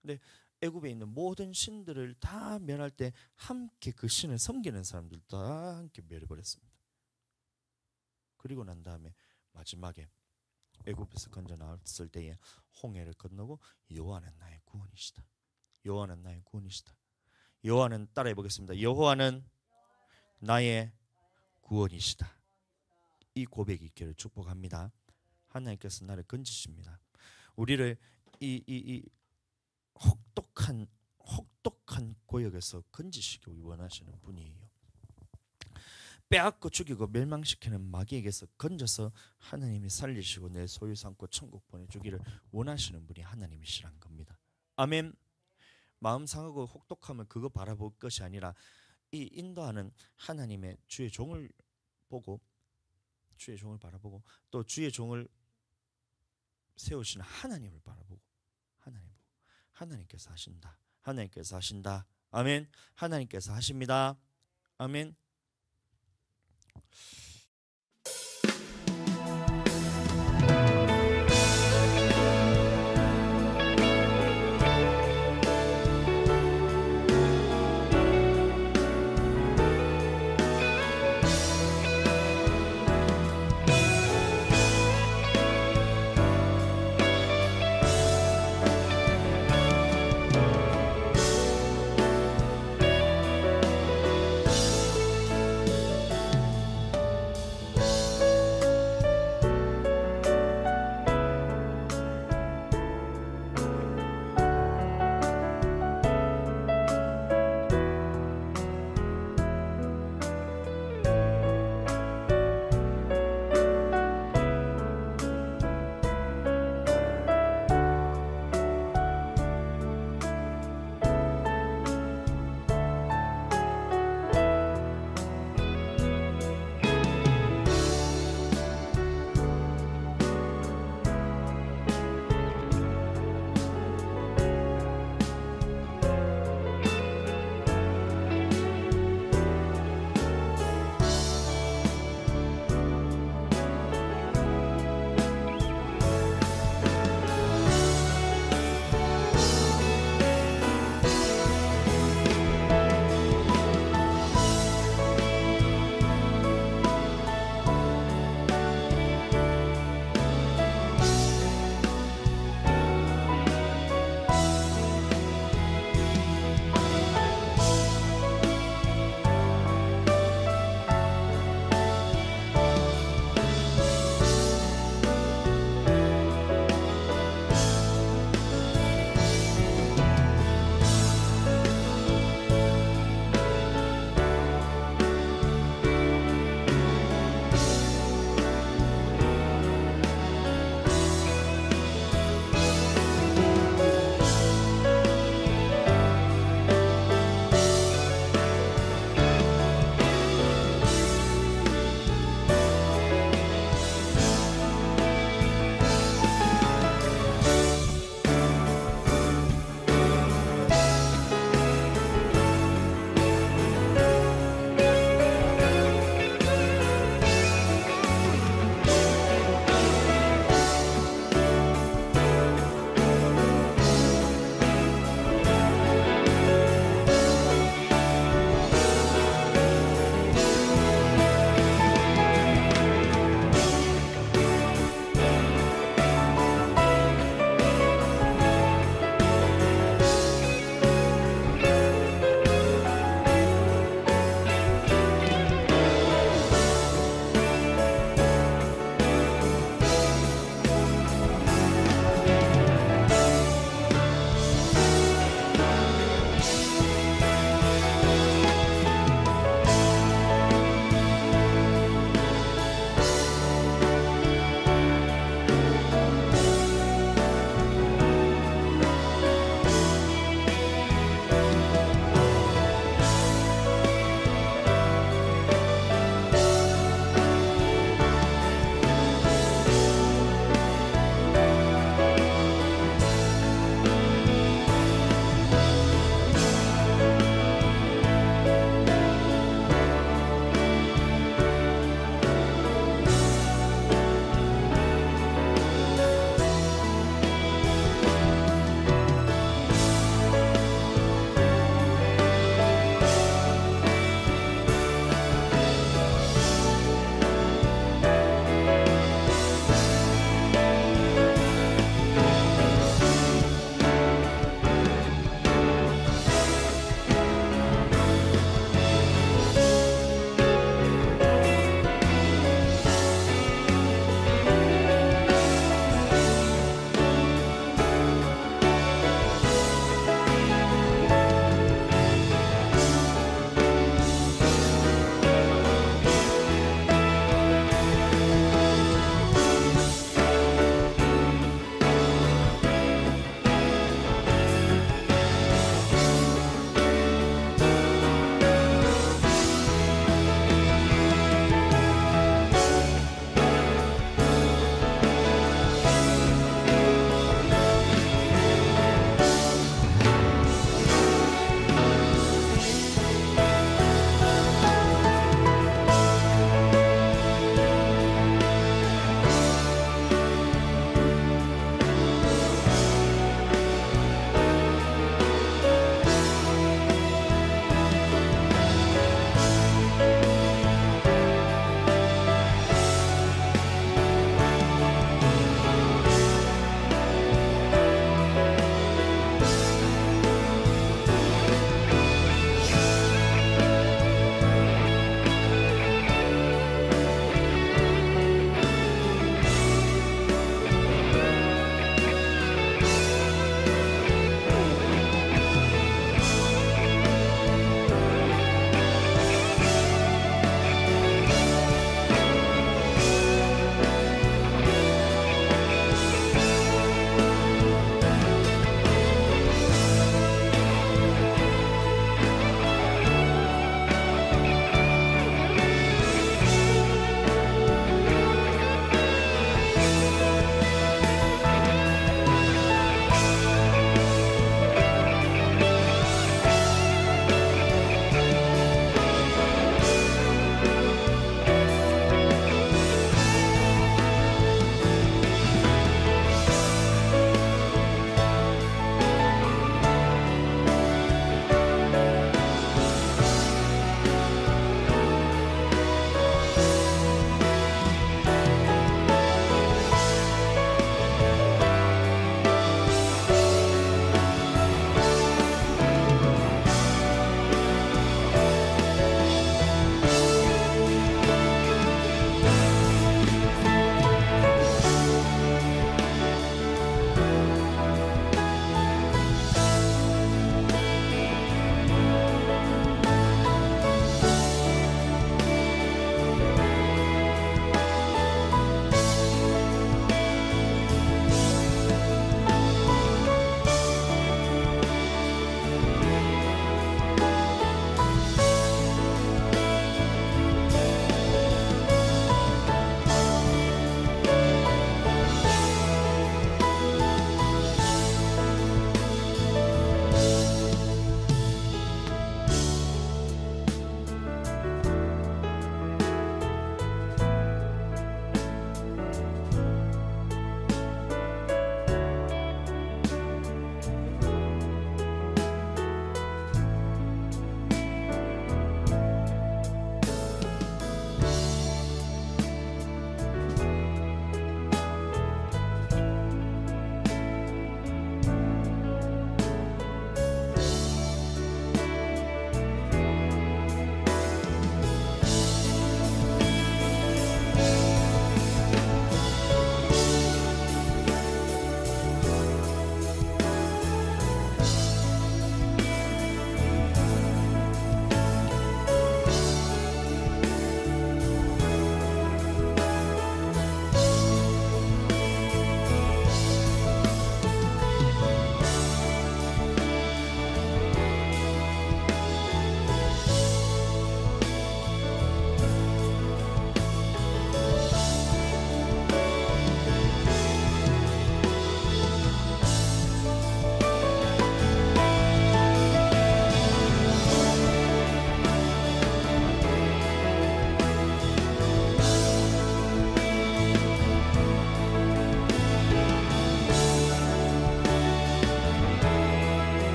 근데 애굽에 있는 모든 신들을 다 멸할 때 함께 그 신을 섬기는 사람들 다 함께 멸해버렸습니다. 그리고 난 다음에 마지막에 애굽에서 건져 나왔을 때에 홍해를 건너고 여호와는 나의 구원이시다. 여호와는 나의 구원이시다. 여호와는 따라해 보겠습니다. 여호와는 나의 구원이시다. 이 고백이 있기를 축복합니다. 하나님께서 나를 건지십니다. 우리를 이 혹독한 고역에서 건지시기 원하시는 분이에요. 빼앗고 죽이고 멸망시키는 마귀에게서 건져서 하나님이 살리시고 내 소유 삼고 천국 보내주기를 원하시는 분이 하나님이시란 겁니다. 아멘. 마음 상하고 혹독함을 그거 바라볼 것이 아니라 이 인도하는 하나님의 주의 종을 보고, 주의 종을 바라보고, 또 주의 종을 세우시는 하나님을 바라보고, 하나님께서 하신다. 하나님께서 하신다. 아멘. 하나님께서 하십니다. 아멘.